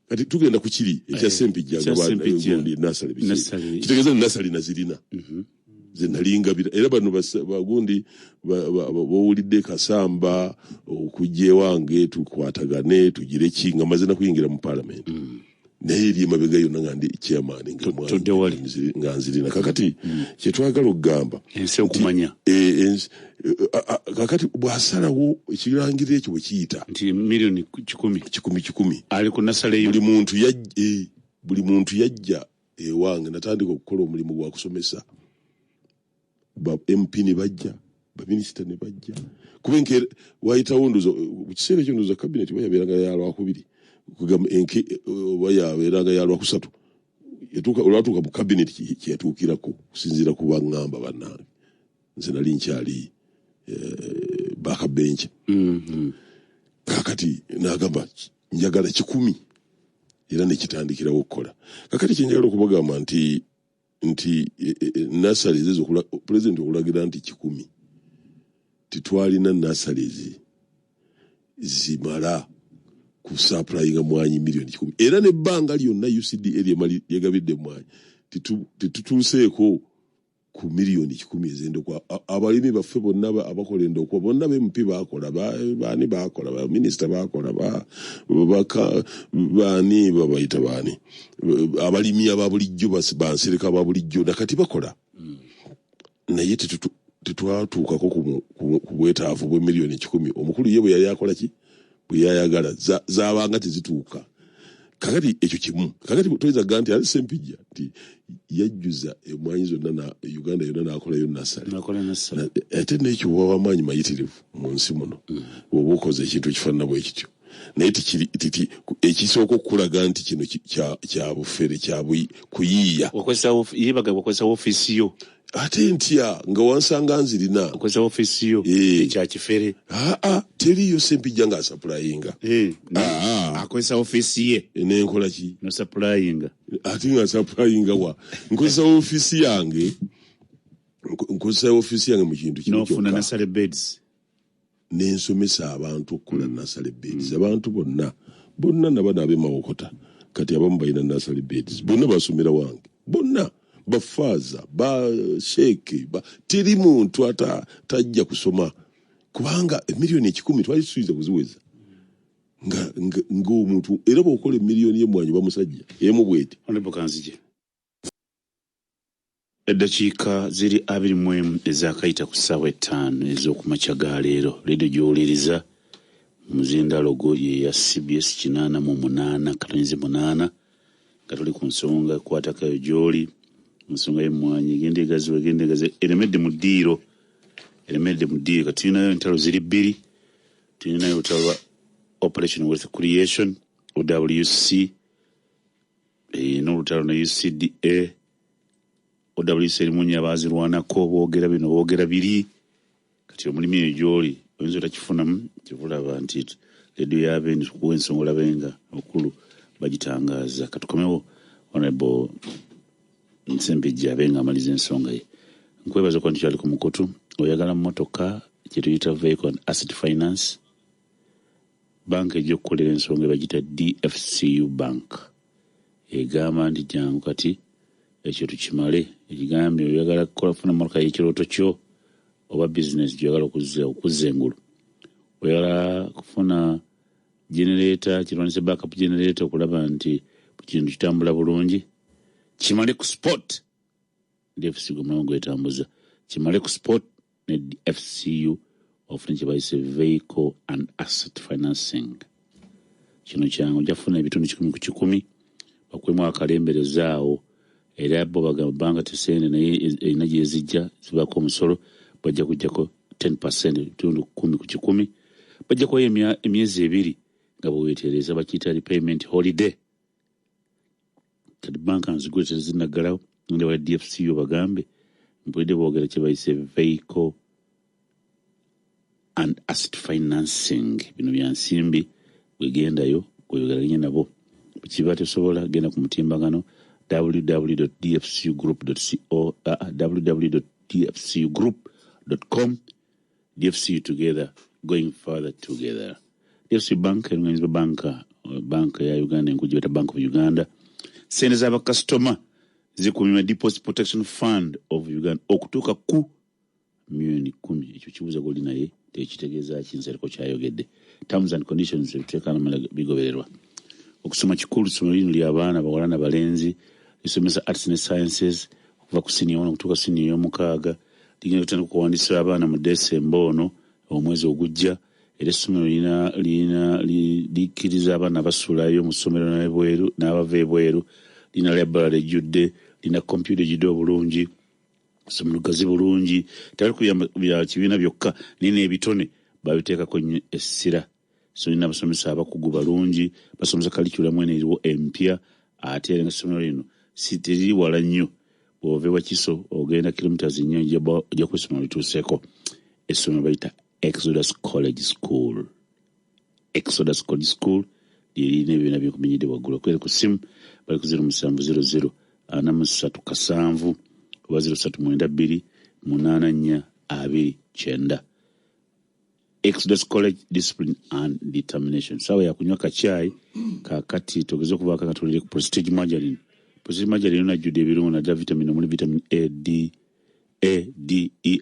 kati tugenda ku kiri ekya Sempijja gundi nasale kitegeeza nasale nazirina ze nalingabira era bano bagundi bawulidde Kasamba okujje wange tukwatagane tugire kinga mazina kuyingira mu parliament naye eri emabega yonna nga ndi chairman nga nzirina kakati kyetwagala okugamba ensi okumanya kakati bw'asalawo ekirangiriro ekyo bwe kiyita nti miliyoni 10 ali ku nasale buli muntu yajja ewange natandika okukola omulimu gwa kusomesa ba MP ne bajja ba minister ne bajja kubenke wayitawo nduzo kiseera ekyo nduzo cabinet bayaberanga yalwa kubiri kugamba enke bayaberanga yalwa kusatu yatuka olwatuka mu cabinet kyetuukirako kusinzira ku bangamba bannange nze nali nkyali bakabench kakati nagamba njagala 10 era nekitandikira okukola kakati kyenjagala okubagamba nti nasali zezo president okulagira nti 10 titwalina nasali zimala ku supply nga mwanyi miliyoni 10 era ne banga lyonna UCD area mali yagabidde mwanyi titutuseeko ku miliyoni 10 ezendo kwa abalimi baffe bonna abakola endokwa bonna MP bakola bani bakola ba minister bakola bani babayita bani abalimi ababulijjo bansereka babulijjo nakati bakola naye tetwatuukako ku bwetaavu bwe miliyoni 10 omukulu ye bwe yali akola ki bwe yayagala zabanga tezituuka kakati ekyo kimu kakati toyinza ganti ali Sempijja nti yajjuza emwanyi zonna na Uganda yonna n'akolayo nasale ate n'ekyo w'amaanyi mayitirivu mu nsi muno oba okoze ekintu ekifaanana bwe kityo naye titi ekisooka okukulaga nti kino kya bufere kya kuyiiya yebaga bakozesa ofiisi yo ate ntya nga wansanga nzirina okozesa ofiisi yo ekya kifere teriyo Sempijja nga asaplayinga akozesa ofiisi ye nenkola ki no supplyinga ate nga supplyinga wa nkozesa ofiisi yange mu kintu kino n'ofuna nasale beds n'ensomesa abantu okukola nasale beds abantu bonna nabana ab'emawokota kati abamu balina nasale beds bonna basomera wange bonna bafaaza ba sheeke teri muntu tajja kusoma kubanga miliyoni 10 twali tusuiza kuziweza ng'omuntu era bw'okola miliyoni y'emwanyi bamusajja emu bweti honorable Kanzije eddakiika ziri 21 ezakayita ku ssaawa 5 ez'okumakya ga leero leero gy'owuliriza muzindalogo ye ya CBS 88 nga tuli ku nsonga ekwatakayo gy'oli nsonga y'emmwanyi egenda egaziwa eremedde mu ddiiro ka tulinayo entalo ziri 2 tulinayo olutalo lwa Operation Wealth Creation OWC n'olutalo na UCDA OWC erimunye abazirwanako boogera biri kati omulimi eyo gy'oli oyinza otakifunamu kivulaba nti leediyo yabeeni tukuwa ensonga olabenga okulu bagitangaaza katukomewo honorable Sempijja abenga amaliza ensonga ye nkwebaza ko nti kyali ku mukutu oyagala mmotoka kyetuyita vehicle and asset finance banka ejja okukolera ensonga bagita DFCU bank egamba nti jangu kati ekyo tukimale ekigambye oyagala kukola funa mmotoka y'ekirooto kyo oba business gy'oyagala okuzza engulu oyagala kufuna generator kirwanisa backup generator okulaba nti kintu kitambula bulungi kimale ku sport DFCU mwangu etambuza kimale ku sport ne DFCU ofuna kye bayise vehicle and asset financing kino kyangu jafuna ebitundu 10 ku 10 bakwemu akalemberezaawo era bo bagamba tesene naye erina gye zijja zibako omusolo bajja kujjako 10% ebitundu 10 ku 10 bajja kuwa emyezi 2 nga bwewetereza bakiyita repayment holiday kati banka nzigule tezinnaggalawo nga wa DFCU bagambe mpulidde boogera kye bayise vehicle and asset financing. Bino bya nsimbi wegendayo kweyogeranye nabo. Kiba tesobola genda ku mutimbagano www.dfcugroup.com. DFC together, going further together. DFC Bank and bank ya Uganda nkujibeta Bank of Uganda. Sente z'aba customer zikumima Deposit Protection Fund of Uganda okutuuka ku milioni 10. Ekyo kibuza goli naye tekitegeeza kinsereko kyayogedde. Terms and conditions ebiteekana bigobererwa. Okusoma kikulu ssomero lino ly'abaana bawala n'abalenzi lisomesa arts and sciences okuva ku senior 1 okutuuka senior 6. Ligenda kutandika okuwandiisa abaana mu December ono omwezi ogujja. Era essomero likkiriza abaana basulayo mu ssomero n'abava ebweru. Lina library ejjudde, lina computer ejjudde obulungi, essomero gazi bulungi. Tali bya kibiina byokka, nina ebitone babiteekako nnyo essira. So lina abasomesa abakugu balungi, basomesa curriculum eno eriwo empya. Ate era essomero lino teriri wala nnyo. Bw'ova Wakiso ogenda kilometers 4 ojja ku essomero lituuseeko. Essomero bayita Exodus College School. Exodus College School lirina ebibiina by'okumenyedde waggulu. Kwere ku simu bali ku 0700 437 oba 0392 842 Exodus College Discipline and Determination. Sawa ya kunywa kachai kakati togeze okuvaako katulire ku Prestige Margarine. Prestige Margarine najjudde ebirungo na vitamin omuli vitamin A, D, E,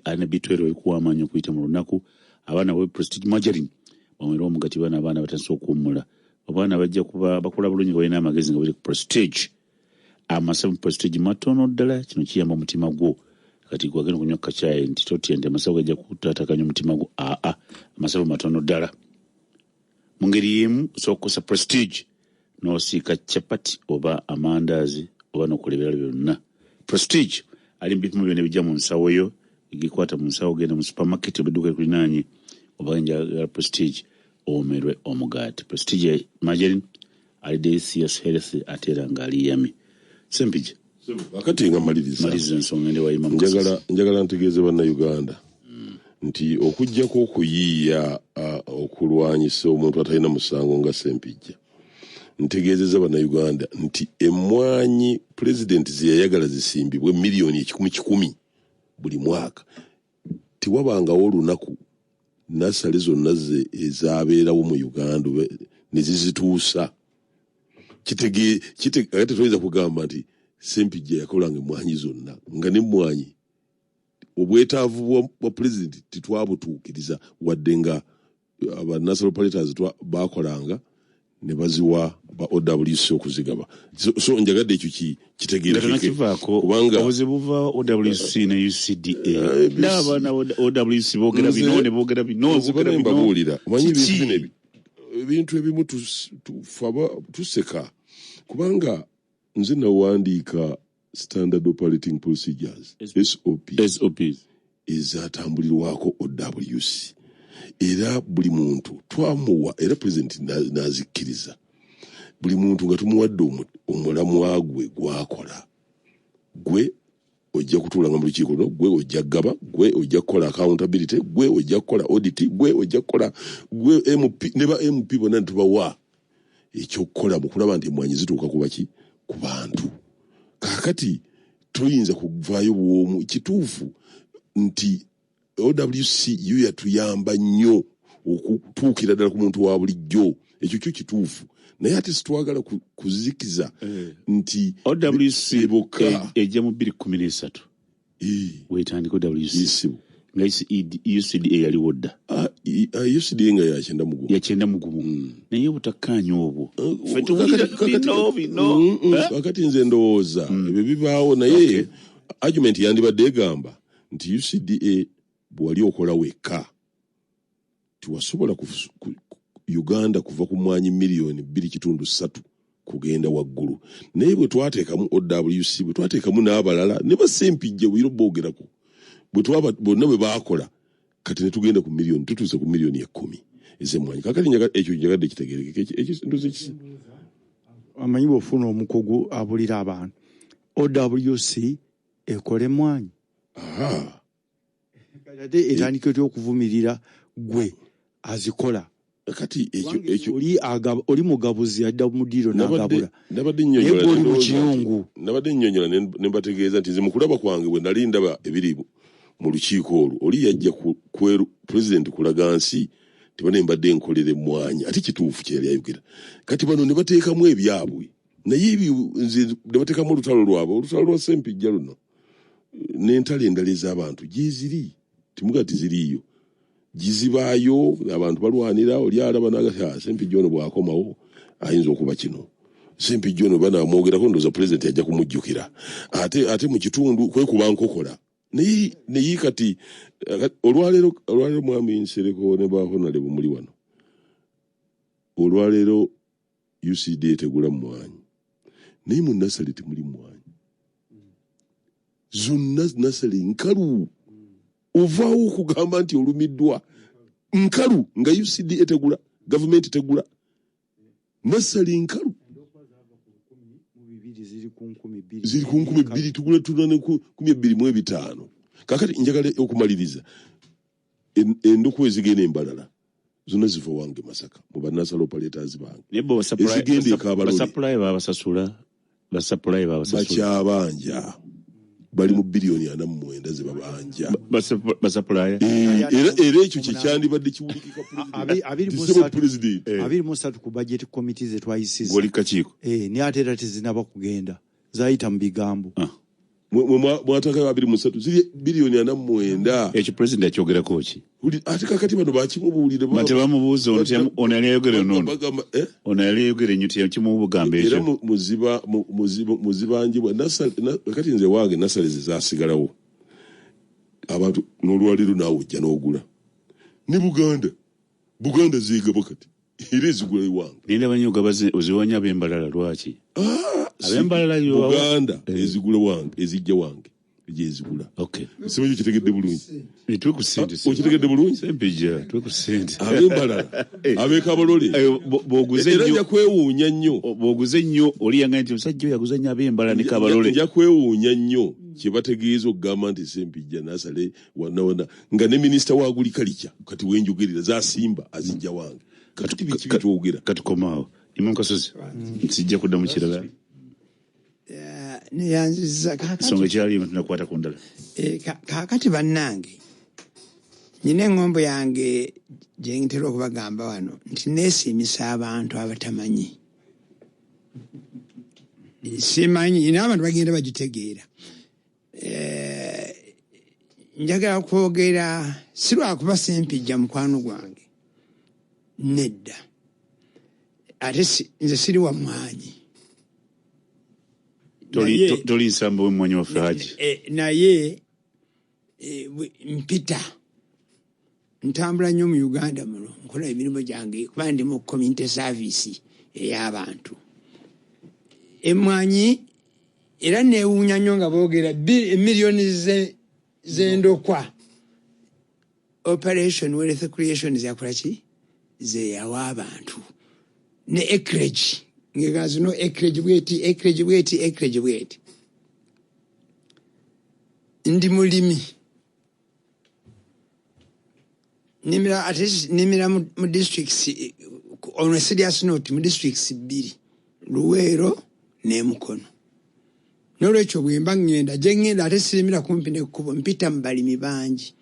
and B12 ekuwa amaanyi okuyita mu lunaku. Abaana bwe Prestige Margarine bamwera omugati baana abaana batandise okuwummula. Abaana bajja kuba bakola bulungi nga balina amagezi nga bali ku Prestige. Amasavu Prestige matono ddala, kino kiyamba omutima gwo. Kati gwagenda kunywa kachai nti totya nti amasavu gajja kutatakanya omutima gwo. Amasavu matono ddala. Mu ngeri y'emu osobola okukosa Prestige n'osiika chapati oba amandazi oba n'okola ebirala byonna. Prestige ali mu bipimo byonna ebijja mu nsawo yo, egikwata mu nsawo genda mu supermarket obuduuka kulinaanye oba njagala Prestige omerwe omugaati. Prestige Margarine ali delicious health ate era ng'ali yami. Sempije akati nga maliriza ensonga ndi wayima njagala ntegeeze bannayuganda nti okuggyako okuyiiya okulwanyisa omuntu atalina musango nga Sempijja, ntegeezeza bannayuganda nti emmwanyi pulezidenti ze yayagala zisimbibwe miliyoni 1,000 buli mwaka, tiwabangawo olunaku nasale zonna ze ezaabeerawo mu Uganda ne zizituusa. Ate toyinza kugamba nti Sempijja yakolanga emmwanyi zonna nga n'emmwanyi obwetaavu bwa pulezidenti titwabutuukiriza wadde nga aba national palators bakolanga ne baziwa ba OWC okuzigaba. So njagadde ekyo kitegeerekeke kubanga obuzibu buva OWC ne UCDA n'abaana OWC boogera bino ne boogera bino mbabuulira. Omanyi ebintu ebimu tuseka kubanga nze nawandiika Standard Operating Procedures SOPs ezatambulirwako OWC, era buli muntu twamuwa, era president nazikkiriza, buli muntu nga tumuwadde omulamwa gwe gwakola. Gwe ojja kutuulanga mu lukiiko luno, gwe ojja gaba, gwe ojja kukola accountability, gwe ojja kukola audit, gwe ojja kukola, gwe MP ne ba MP bonna tubawa ekyokukola mu kulaba nti emmwanyi zituuka ku bantu. Kakati toyinza kuvaayo bwomu. Kituufu nti OWC yo yatuyamba nnyo okutuukira ddala ku muntu wa bulijjo, ekyo kyo kituufu, naye ate situwagala kuzikiza nti OWC ejja mu 2013 wetandika OWC nga UCDA yaliwo dda. UCDA nga yakyenda mugumu naye obutakkaanya obwo kakati nze ndowooza ebyo bibaawo, naye argument yandibadde egamba nti UCDA bwali okola wekka tiwasobola Uganda kuva ku mmwanyi miliyoni 2.3 kugenda waggulu. Naye bwe twateekamu OWC, bwe twateekamu n'abalala ne ba Sempijja bwiro boogerako, bonna bwe baakola, kati ne tugenda ku miliyoni, tutuuse ku miliyoni 10 ez'emmwanyi. Kakati ekyo njagadde kitegeerekeke. Amanyi bw'ofuna omukugu abulira abantu, OWC ekola emmwanyi ate etandika etya okuvumirira gwe azikola kati ekyo oli mugabuzi adda mu ddiiro n'agabula nabadde nnyonnyola ne mbategeeza nti nze mu kulaba kwange bwe nali ndaba ebiri mu lukiiko olwo oli yajja pulezidenti kulaga nsi tebane mbadde nkolere emmwanyi ate kituufu kyeyali ayogera kati bano ne bateekamu ebyabwe naye nze ne bateekamu olutalo lwabwe olutalo lwa Ssempijja luno n'entalo endala ez'abantu gyeziri timugati ziriiyo gizibaayo abantu balwanira oli alaba naga Ssempijja ono bw'akomawo ayinza okuba kino Ssempijja ono banamwogerako ndowooza pulezidenti ajja kumujjukira ate mu kitundu kwekuba nkokola naye kati olwaleero mwami Nsereko ne bahonale bumuli wano olwaleero UCD tegula mmwanyi naye mu nasale temuli mmwanyi zonna nasale nkalu ovaawo okugamba nti olumiddwa nkalu nga UCD etegula gavumenti tegula nasale nkalu ziri ku 2,000 tugula tuna ne 2,250 kakati njagala okumaliriza enduku ezigenda embalala zonna ziva wange Masaka mu bannasala operators bange nebo supply bakyabanja bali mu bilioni 49 ze babanja era ekyo kyekyandibadde kiwulikika pulezidenti 23 ku budget committee ze twayisiza goli kakiiko ne ate era tezinaba kugenda zayita mu bigambo mwataka 23 ziri bilioni 49 ekyo pulezidenti akyogerako ki ate kakati bano bakimubuulire bate bamubuuza ono yali ayogera nono ono yali ayogera ennyo tekimubugambo ekyo era muzibanjibwa kati nze wange nasale zezasigalawo abantu n'olwaliro naawe ojja n'ogula ne Buganda zeegaba kati era ezigula iwange nenda banyoga oziwanya ab'embalala lwaki ab'embalala Buganda ezigula wange ezijja wange egyezigula simanyi kitegedde bulungi okitegedde bulungi Ssempijja twekusente ab'embalala ab'ekabalole era nja kwewuunya nnyo bw'oguze nnyo oliyanga nti omusajja oyo yaguze nnyo ab'embalala ne kabalole nja kwewuunya nnyo kye bategeeza okugamba nti Ssempijja nasale wonna nga ne minisita wa agriculture kati wenjogerera zasimba azijja wange kati biki bitwogera katukomaawo imwe mukasozi sijja kudda mu kirala neyanziza songa ekyalimu tunakwata ku ndala kakati bannange nyina eŋŋombo yange gye ntera okubagamba wano nti neesiimisa abantu abatamanyi simanyi n'abantu bagenda bagitegeera njagala kwogera si lwakuba Ssempijja mukwano gwange nedda ate nze siri wa mwanyi toli nsamba w'emmwanyi waffe haji naye mpita ntambula nnyo mu Uganda muno nkola emirimu gyange kuba ndi mu community service ey'abantu emmwanyi era neewuunya nnyo nga boogera emiliyoni z'endokwa operation wealth creation zakola ki zeyawa abantu ne acreage ngegazi no acreage bweti ndi mulimi nimira mu districts on a serious note mu districts 2 Luweero ne Mukono n'olwekyo bwemba ngenda gye ngenda ate sirimira kumpi n'ekkubo mpita mu balimi bangi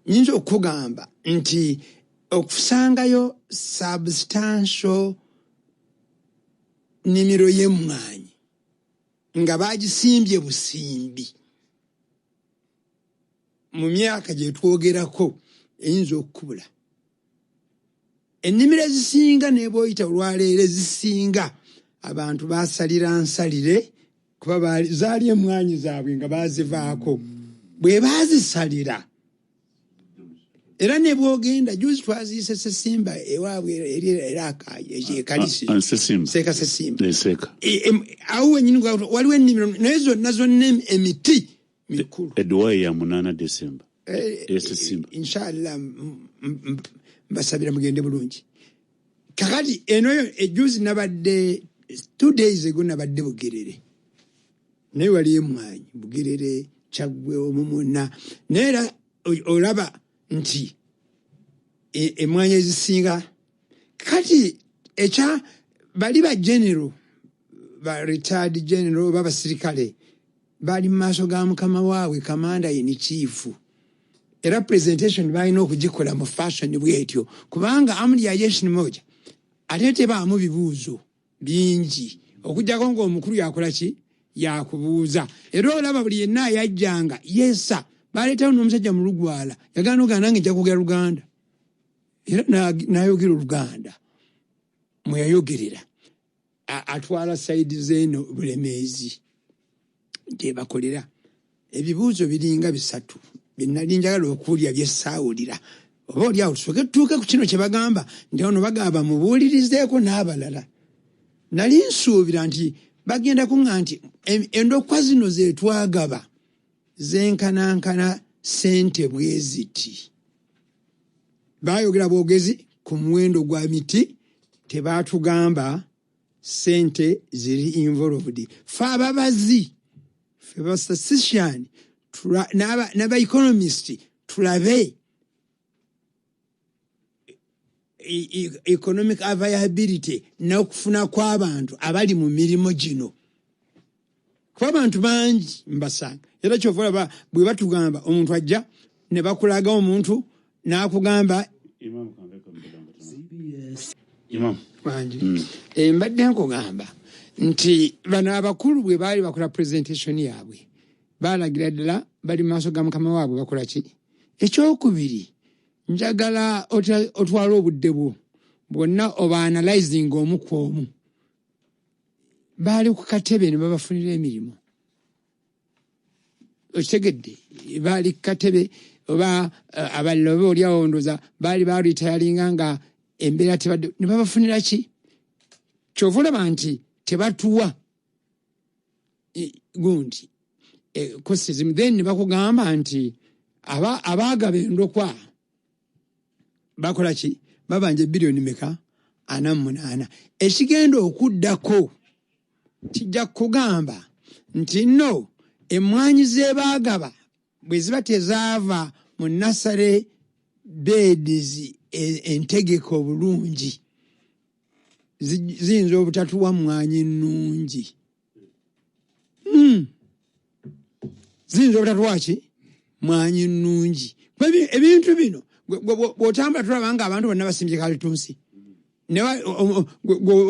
nyinza okugamba nti okusangayo substantial nimiro y'emmwanyi nga bagisimbye busimbi mu myaka gye twogerako eyinza okukubula ennimiro ezisinga n'ebwoyita olwaleero ezisinga abantu basalira nsalire kuba zaali emmwanyi zaabwe nga bazivaako bwe bazisalira era ne bwogenda juzi twaziyise Ssesimba ewaabwe era Seeka Ssesimba awo wenyini waliwo ennimiro naye zonna emiti mikulu edduwayi ya 8 December inshallah mbasabira mugende bulungi kakati eno ejuzi nabadde 2 days ago nabadde Bugerere naye wali emmwanyi Bugerere Kyaggwe Omumuna neera olaba nti emwanyi ezisinga kati bali ba general ba retired general baba sirikale bali maaso ga mukama waabwe commander in chief era presentation balina okugikola mu fashion bwetyo kubanga amri ya jeshi moja atete baamu bibuuzo bingi okujjako ng'omukulu yakola ki yakubuuza era olaba buli yenna yajjanga yesa baleetawo n'omusajja mu Lugwala yagaana ogana nange nja kugera Luganda era n'ayogera Oluganda mwe yayogerera atwala sayidi zeeno Bulemeezi gye bakolera ebibuuzo biringa 3 binali njagala okuwulira bye saawulira oba oli awo tusooke tutuuke ku kino kye bagamba nti ono bagamba mubuulirizeeko n'abalala nali nsuubira nti bagenda kuŋŋa nti endokwa zino ze twagaba zenkanankana ssente bwe ziti baayogera bwogezi ku muwendo gwa miti tebaatugamba ssente ziri involved fe ababazi fe bastatistician n'aba-economist tulabe economic viability n'okufuna kw'abantu abali mu mirimu gino kuba abantu bangi mbasanga era kyova olaba bwe batugamba omuntu ajja ne bakulaga omuntu n'akugamba mbadde nkugamba nti bano abakulu bwe baali bakola presentation yaabwe baalagira ddala bali mu maaso ga mukama waabwe bakola ki ekyokubiri njagala otwala obudde bwo bwonna oba-analyzing omu ku omu baali ku katebe ne babafunira emirimu okitegedde baali ku katebe oba abalala oba oli awondoza baali baritayalinga nga embeera tebadde ne babafunira ki kyova olaba nti tebatuwa gundi kosizimu then ne bakugamba nti abaagaba endokwa bakola ki babanja biliyoni meka 48 ekigenda okuddako kijja kugamba nti no emwanyi zebaagaba bwe ziba tezaava mu nasale beds entegeke obulungi ziyinza obutatuwa mwanyi nnungi ziyinza obutatuwa ki mwanyi nnungi ebintu bino bw'otambula tulaba nga abantu bonna basimbye kalitunsi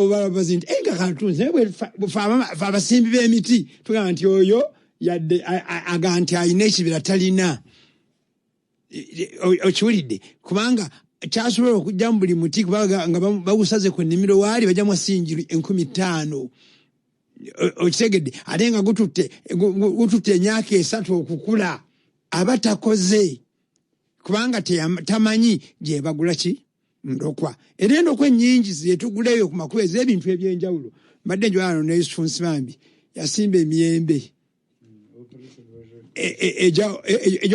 obabazi nti enga kalitunsi naye bwe abasimbi b'emiti tugamba nti oyo yadde aga nti alina ekibira talina okiwulidde kubanga kyasobola okujja mu buli muti kubanga nga bawusaze ku nnimiro waali bajjamu asingiru 50,000 okitegedde ate nga gututte emyaka 3 okukula aba takoze kubanga tamanyi gye bagula ki ndokwa era endokwa ennyingi zetuguleyo ku makubo ez'ebintu ebyenjawulo mbadde njwalano ne Yusufu Nsibambi yasimba emiyembe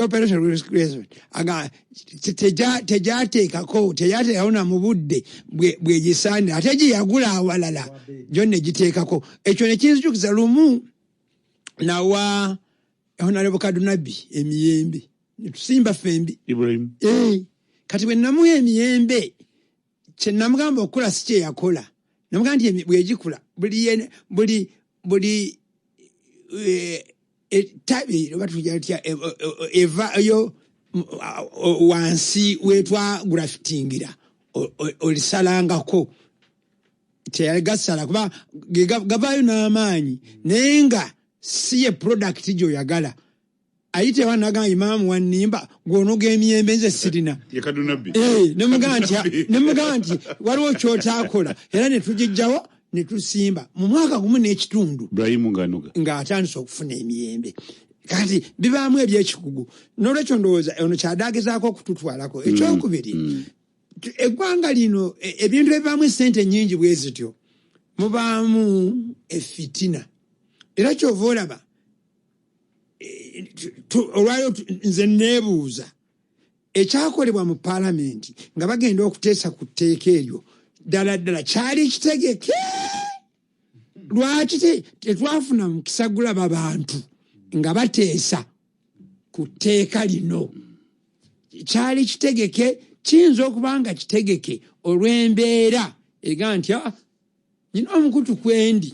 operation tejateekawo na mu budde bwegisaanira ate gye yagula awalala gyonna egiteekako ekyo ne kinzijukiza lumu nawa Honorable Kadunabi emiyembe netusimba fembi Ibrahim kati bwe namuwa emiyembe kye namugamba okukola si kye yakola namugamba nti bwegikula buli etabi oba tujja tutya evaayo wansi wetwa graftingira olisalangako teyagasala kuba gavaayo n'amaanyi naye nga si ye product gy'oyagala ayite wanaga imaamu wanimba gwonoga emiyembe nze sirina nemugamba nti waliwo kyotaakola era netugijjawo netusimba mu mwaka gumu n'ekitundu ng'atandise okufuna emiyembe kati bibaamu ebyekikugu n'olwekyo ndowooza ono kyadaagezaako okututwalako ekyokubiri eggwanga lino ebintu ebibaamu esente nnyingi bwe zityo mubaamu efitina era kyova olaba olwayo nze neebuuza ekyakolebwa mu paalamenti nga bagenda okuteesa ku tteeka eryo ddala kyali kitegeke lwaki tetwafuna mukisa gulaba bantu nga bateesa ku tteeka lino kyali kitegeke kiyinza okuba nga kitegeke olw'embeera ega nti nyina omukutu kwendi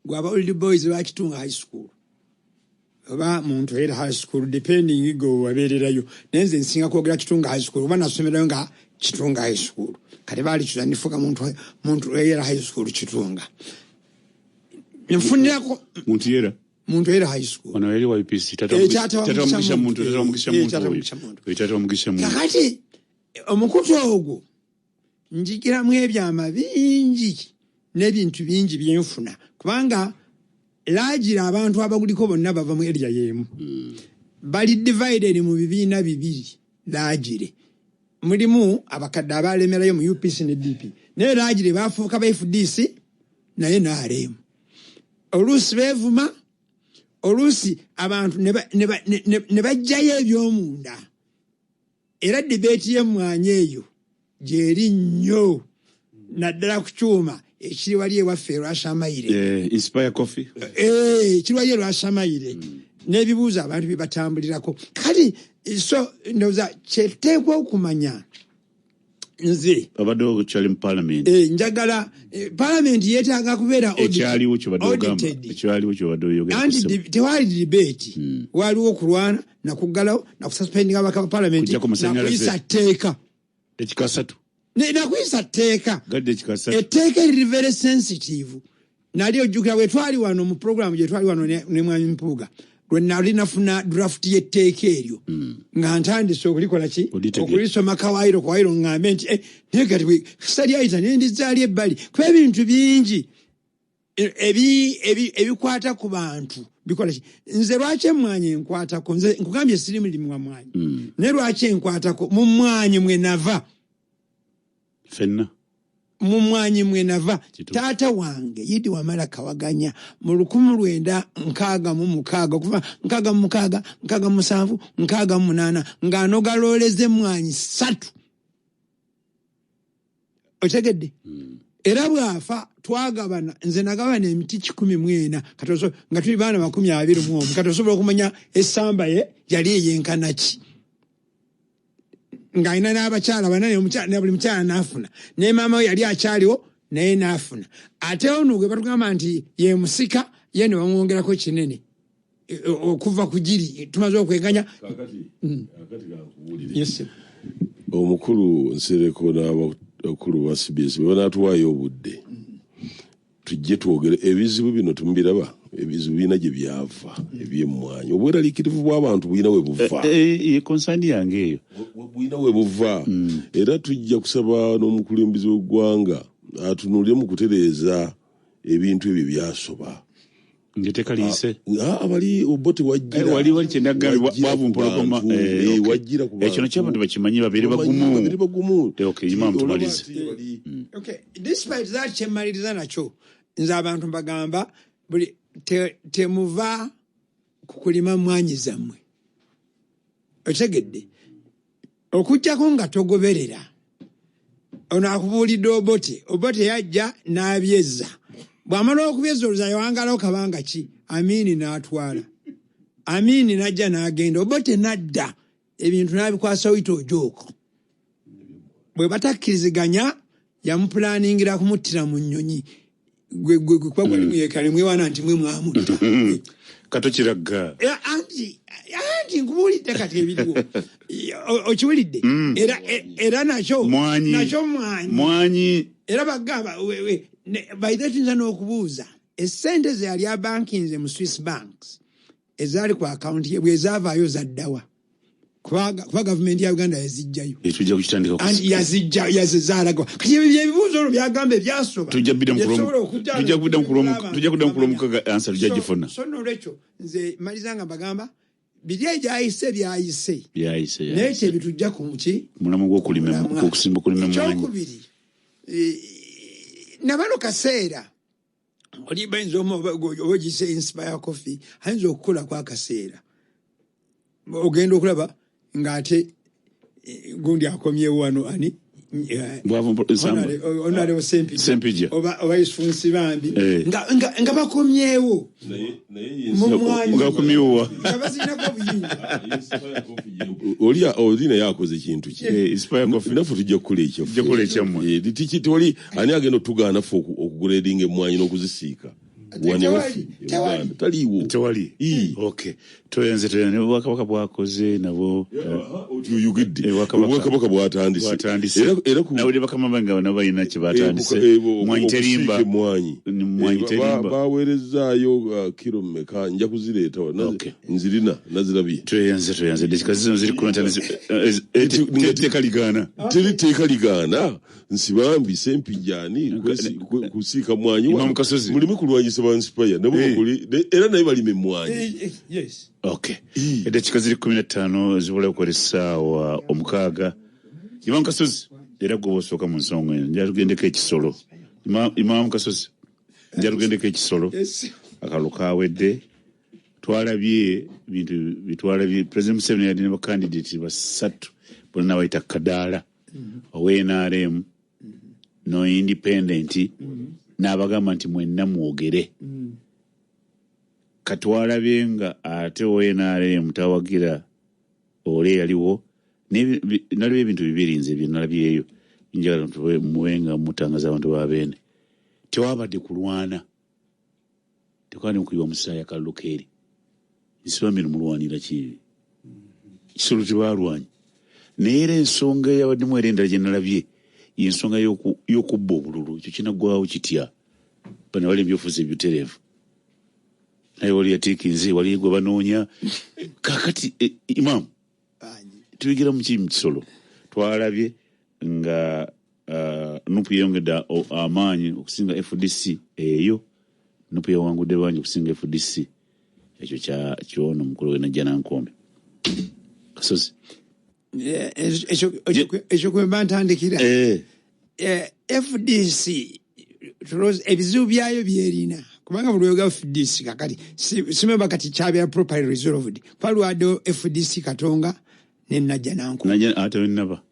gwaba old boys bakitunga high school oba muntu era high school depending go wabeererayo nenze nsinga kwogera kitunga high school oba nasomerayo nga kitunga high school kale baali kizanifuka muntu era high school kitunga nfunirako muntu era high school ono yali wa UPC kakati omukutu ogwo njigiramu ebyama bingi n'ebintu bingi byenfuna kubanga laagira abantu abaguliko bonna bava mu area y'emu bali divided mu bibiina bibiri laagire mulimu abakadde abalemerayo mu UPC ne DP naye laagire bafuuka ba FDC naye n'alemu oluusi beevuma oluusi abantu ne bajjayo ebyomunda era dibeeti y'emmwanyi eyo gyeri nnyo naddala ku kyuma ekiri wali ewaffe Lwashamayire Inspire Coffee kiri wali Lwashamayire n'ebibuuzo abantu bibatambulirako kale so ndowooza kyeteekwa okumanya nze abadde kyali mu parliament njagala parliament yeetaaga kubeera ekyaliwo kyobadde oyogera anti tewali debate waliwo okulwana nakuggalawo nakususpendinga abaka ba parliament nakuyisa tteeka ekikasatu nakuyisa tteeka gadde ekikasatu etteeka eriri very sensitive nali ojjukira bwe twali wano mu programu gye twali wano ne Mwami Mpuuga lwe nali nafuna draft y'etteeka eryo nga ntandise okulikola ki okulisoma kawairo ŋŋambe nti naye kati saliayita naye ndizaali ebbali kuba ebintu bingi ebikwata ku bantu bikola ki nze lwaki emmwanyi enkwatako nze nkugambye siri mulimu wa mwanyi naye lwaki enkwatako mu mmwanyi mwe nava fenna mu mmwanyi mwe nava taata wange Idi Wamala Kawaganya mu 1966 okuva 66 67 68 ng'anogaloleze emmwanyi 3 otegedde era bwafa twagabana nze nagabana emiti 14 katoso nga tuli baana 21 katosobola okumanya essamba ye yali eyenkana ki ng'alina n'abakyala bana ne buli mukyala n'afuna ne maama we yali akyaliwo naye n'afuna ate ono gwe batugamba nti ye musika ye ne bamwongerako kinene okuva ku giri tumaze okweganya omukulu nsereko n'abakulu ba CBS banaatuwaayo obudde tujje twogere ebizibu bino tumubiraba ebizibu birina gye byava ebyemmwanyi obweraliikirivu bw'abantu bulina we buva konsani yange eyo bulina we buva era tujja kusaba n'omukulembeze w'eggwanga atunulire mu kutereeza ebintu ebyo byasoba ngeteka liise abali obote wali kyenagambye bavumpologoma wajjira ku bantu kino ky'abantu bakimanyi babeere bagumu imamu tumalize despite that kyemmaliriza nakyo nze abantu mbagamba buli temuva ku kulima mmwanyi zammwe otegedde okujjako nga togoberera ono akubuulidde obote yajja n'abyezza bw'amala okubyezza oluzayo wangalawo kabanga ki Amini n'atwala Amini n'ajja n'agenda obote n'adda ebintu n'abikwasa oyita ojooko bwe batakkiriziganya yamupulaningira kumuttira mu nnyonyi gwe kwagwali muyekale mwewana nti mwe mwamutta kato kiragga anti nkubuulidde kati ebiriwo okiwulidde era nakyo mwanyi era bagamba baithe tuyinza n'okubuuza essente ze yali abankinze mu Swiss banks ezaali ku akawunti ye bwezaavaayo zaddawa kuba gavumenti ya Uganda yazijjayo tujja kukitandika yazizaalagwa kati ebyo byebibuuzo olwo byagamba ebyasoba tujja kudda mu kulomukaga ansa tujja gifuna so nolwekyo nze maliza nga mbagamba biri egyayise byayise naye kyebitujja ku muki mulamu gw'okusimba okulima emmwanyi ekyokubiri nabano kaseera oli bayinza oba ogise Inspire Coffee ayinza okukola kwa kaseera ogenda okulaba ng'ate gundi akomyewo wano ani onale Sempija oba Yusufu Bambi nga bakomyewo ngakumyuwa oli naye akoze ekintu naffe tujja kukola ekyammwe tewali ani agenda otugaana ffe okugula eringa emmwanyi n'okuzisiika taliiwo tewali toyenze obwakabaka bwakoze nabo tuyugidde obwakabaka bwatandise era nawulire bakama nga nabo balina kye batandise mwanyi terimba baweerezaayo kiro mmeka nja kuzireeta nzirina nazirabye toyenze dekika zino ziri teriteeka ligaana Nsibambi Sempijani kusiika mwanyi mulimu kulwanyisa bansipaya nabo era naye balime mwanyi edakika ziri 15 zibula okukolesaawa omukaaga Imam Kasozi era gwe osooka mu nsonga eno nja tugendeko ekisolo Imam Kasozi nja tugendeko ekisolo akalu kawedde twalabye bintu bitwalabye President Museveni yalina bakandidate basatu bonna bayita Kadaala NRM no independent n'abagamba nti mwenna mwogere katwalabye nga ate NRM tawagira ole yaliwo nalibye ebintu bibiri nze byenalabyeyo njagala muwenga mutangaza abantu babene tewabadde kulwana tekwani okuyiwa musaya kalukeri Nsibambi mulwanira kibi kisolo tebalwanyi naye era ensonga yabaddemu era endala gye nalabye y'ensonga y'okubba obululu ekyo kinaggwawo kitya bano bali ebyofuza ebyotereevu naye wali yatiikinze wali gwe banoonya kakati Imam tuyigira mu kiri mu kisolo twalabye nga Nupu yeyongedde amaanyi okusinga FDC eyo Nupu yawangudde bangi okusinga FDC ekyo kyono mukulu we Najja Nankombe Kasozi ekyo kwemba ntandikira FDC ebizibu byayo byerina kubanga buli oyoga FDC kakati simeba kati kyabya properly resolved palwadde FDC Katonga ne Najja Nankombe ate naba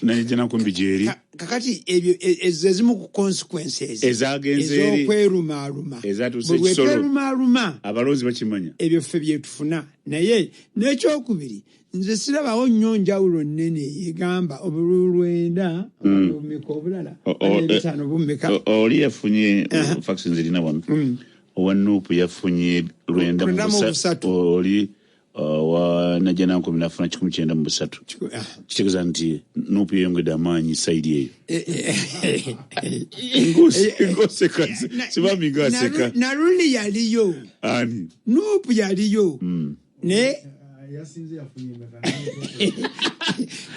Najja Nankombe jeri kakati ebyo ezimu ku consequences ezagenzeri ezokwerumaluma ezatusekisolo abalozi bakimanya ebyo ffe byetufuna naye n'ekyokubiri nze sirabawo nnyo njawulo nnene egamba obululwenda obumeka obulala ebitaano bumeka oli yafunye factions zirina wano owa Nupu yafunye lwenda mu busatu oli wa Najja Nankombe nafuna 19 mu busatu kitegeeza nti Nupu yeyongedde amaanyi saidi eyo ngoseka Sibambi ngaseka Naruli yaliyo ani Nupu yaliyo ne yasinze yafunye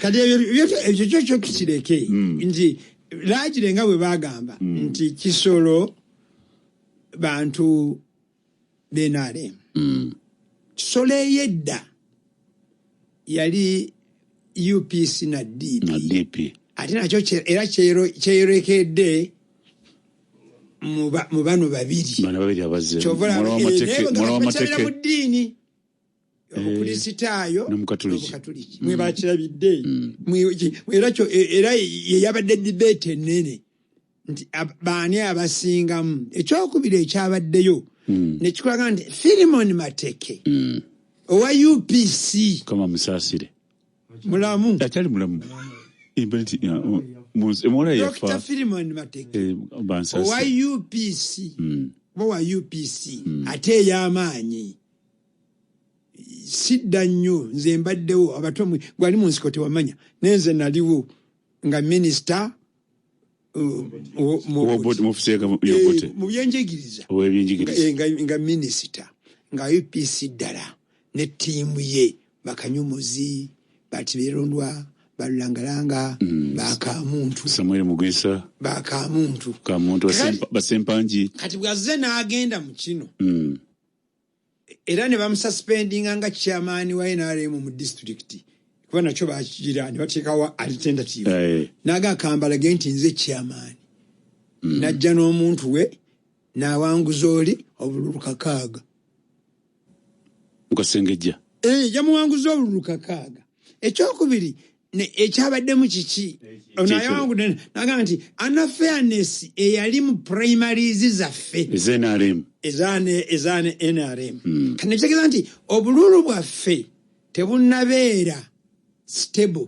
kati ebyo kyo tukireke nti laagire nga bwe bagamba nti kisolo bantu benale kisolo eyedda yali UPC na DP ate nakyo era kyeyolekedde mu bano babiri abazze mu ddiini obukulisitaayo n'obukatuliki mwe bakirabidde era yeyabadde debate ennene nti baani abasingamu ekyokubiri ekyabaddeyo nekikulaga nti Philemon Mateke owa UPC kama musaasire mulamu akyali mulamu Dr. Philemon Mateke owa UPC wa UPC ate ey'amaanyi sidda nnyo nze mbaddewo abato gwali mu nsiko tewamanya nenze naliwo nga minisita mu byenjigiriza nga minisita nga UPC ddala ne ttiimu ye bakanyumuzi batibirondwa balulangalanga bakamuntu Samuel Mugwisa bakamuntu basempanji kati bwazze n'agenda mu kino era ne bamususpendinga nga chairman wa NRM mu district kuba nakyo bakigira ne bateekawo alternative naga kambala genti nze chairman najja n'omuntu we n'awanguza oli obululu kakaaga ukasengejja yamuwanguza obululu kakaaga ekyokubiri ekyabaddemu kiki onayangu naga nti unfairness eyali mu primaries zaffe ezaane NRM kane kitegeeza nti obululu bwaffe tebunnabeera stable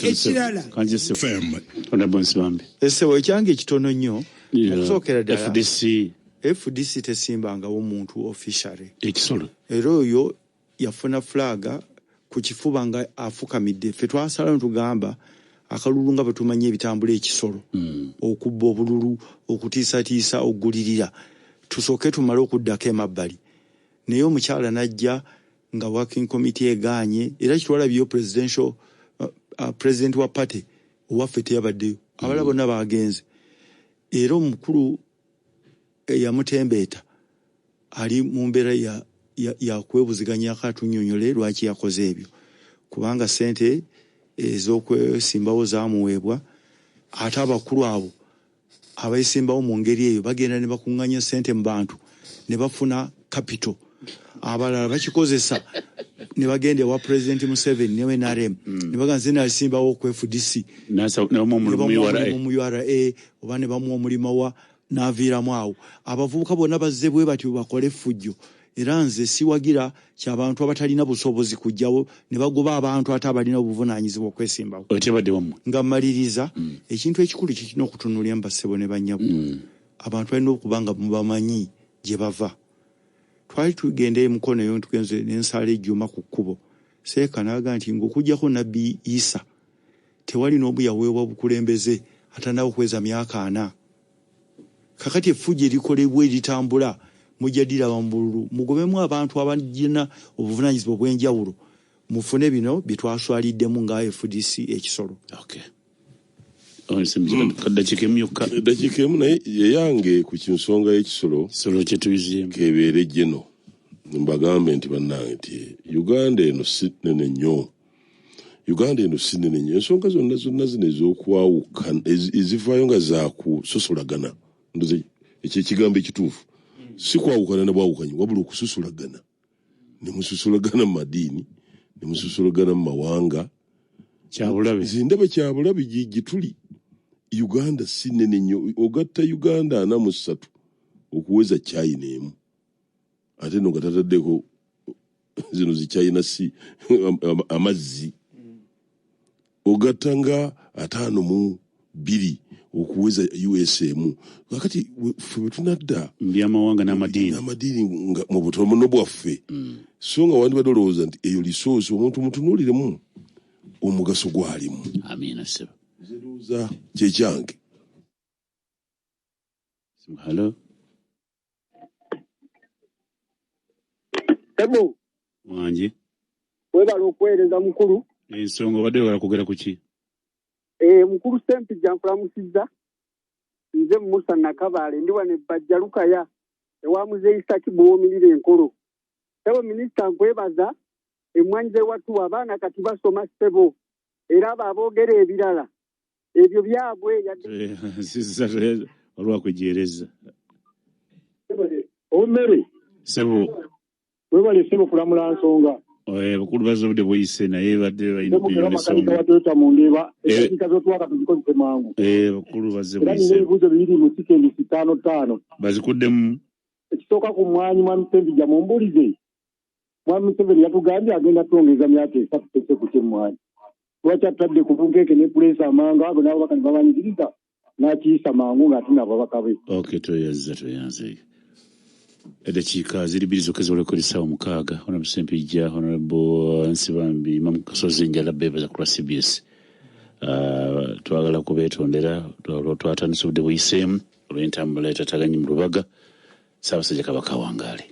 ekirala esewo ekyange ekitono nnyo okusookera ddala FDC tesimbangawo muntu officially ekisolo era oyo yafuna flaga ku kifuba nga afukamidde ffe twasalawo tugamba akalulu nga bwe tumanya ebitambula ekisolo okubba obululu okutiisatiisa okugulirira tusooke tumale okuddako emabbali naye omukyala najja nga working committee egaanye era kitwalabyeyo president wa party owaffe teyabaddeyo abala bonna bagenze era omukulu yamutembeeta ali mu mbeera yakwebuziganyako atunyonyole lwaki yakoze ebyo kubanga sente ez'okwesimbawo zamuweebwa ate abakulu abo abesimbawo mu ngeri eyo bagenda ne bakuŋŋanya sente mu bantu ne bafuna capital abalala bakikozesa ne bagenda ewa President Museveni ne NRM ne bagamba nze nalisimbawo ku FDC mu URA oba ne bamuwa omulimo wa n'aviiramu awo abavubuka bonna bazze bwe batyo bakole effujjo era nze siwagira ky'abantu abatalina busobozi kujjawo ne bagoba abantu ate abalina obuvunaanyizibwa okwesimbawo nga mmaliriza ekintu ekikulu kikina okutunulya mu bassebo ne bannyabo abantu balina okuba nga mubamanyi gye bava twali tugenda emukono eyo tugenze n'ensala ejjuma ku kkubo seeka n'aga nti ng'okujjako nabbi Isa tewali n'omu yaweebwa bukulembeze atandawo kweza myaka 4 kakati effujjo erikolebwa eritambula mujja diraba mu bululu mugobemu abantu abagina obuvunaanyizibwa obw'enjawulo mufune bino bye twaswaliddemu nga FDC ekisolo dakiika emu naye yeyange ku kinsonga y'ekisolo kebeere jeno mbagambe nti bannange nti Uganda eno si nene nnyo ensonga zonna zino ez'okwawukana ezivaayo nga zakusosolagana ekyo ekigambo ekituufu si kwawukana na bwawukanyi wabula okususulagana ne mususulagana mu madiini ne mususulagana mu mawanga zindaba kyabulabe gituli Uganda si nene nnyo ogatta Uganda 43 okuweza China emu ate no gatataddeko zino zi China si amazzi ogatta nga 52 okuweza USM wakati ffe tunadda byamawanga n'amadiini nga mu butono bwaffe so nga wandi badolooza nti eyo lisoosi omuntu mutunuuliremu omugaso gwalimu amina sebo zeruza kyekyange halo Sebo wanji webala okuweereza mukulu ensonga obadde wala kugera ku ki mukulu Sempi Jankulamusizza nze Musa Nakabaale ndi wane Bajja Lukaya ewa Muzeeyi Isaki Buwoomirira enkolo Sebo minisita nkwebaza emmwanyi z'ewatuwa abaana kati basoma Sebo era abo aboogera ebirala ebyo byabwe olwakwejeereza omere Sebo webale Sebo kulamula nsonga bakulu bazobudde bweyise naye badde balina okunyonyesonga batota mu ndeba ekika z'otwaka tuzikozese mangu bakulu bazze bweyise ebibuuzo bibiri mu sikendi 5 bazikuddemu ekisooka ku mwanyi mwami Sembija mumbulize mwami Museveni yatugambye agenda twongeza myaka 3 tese ku kyemwanyi lwaki atadde ku bunkeeke ne pulesa amanga ago nabo bakani babanyigiriza n'akiyisa mangu ng'ate nabo bakabe toyanze edakiika ziri bbiri zokka z'olekolisawo 6 honorable Sempijja honorable Nsibambi Imam Kasozi njala bebaza ku CBS twagala kubeetondera twatandise obudde buyiseemu olw'entambula etataganyi mu Lubaga Ssaabasajja Kabaka wangaale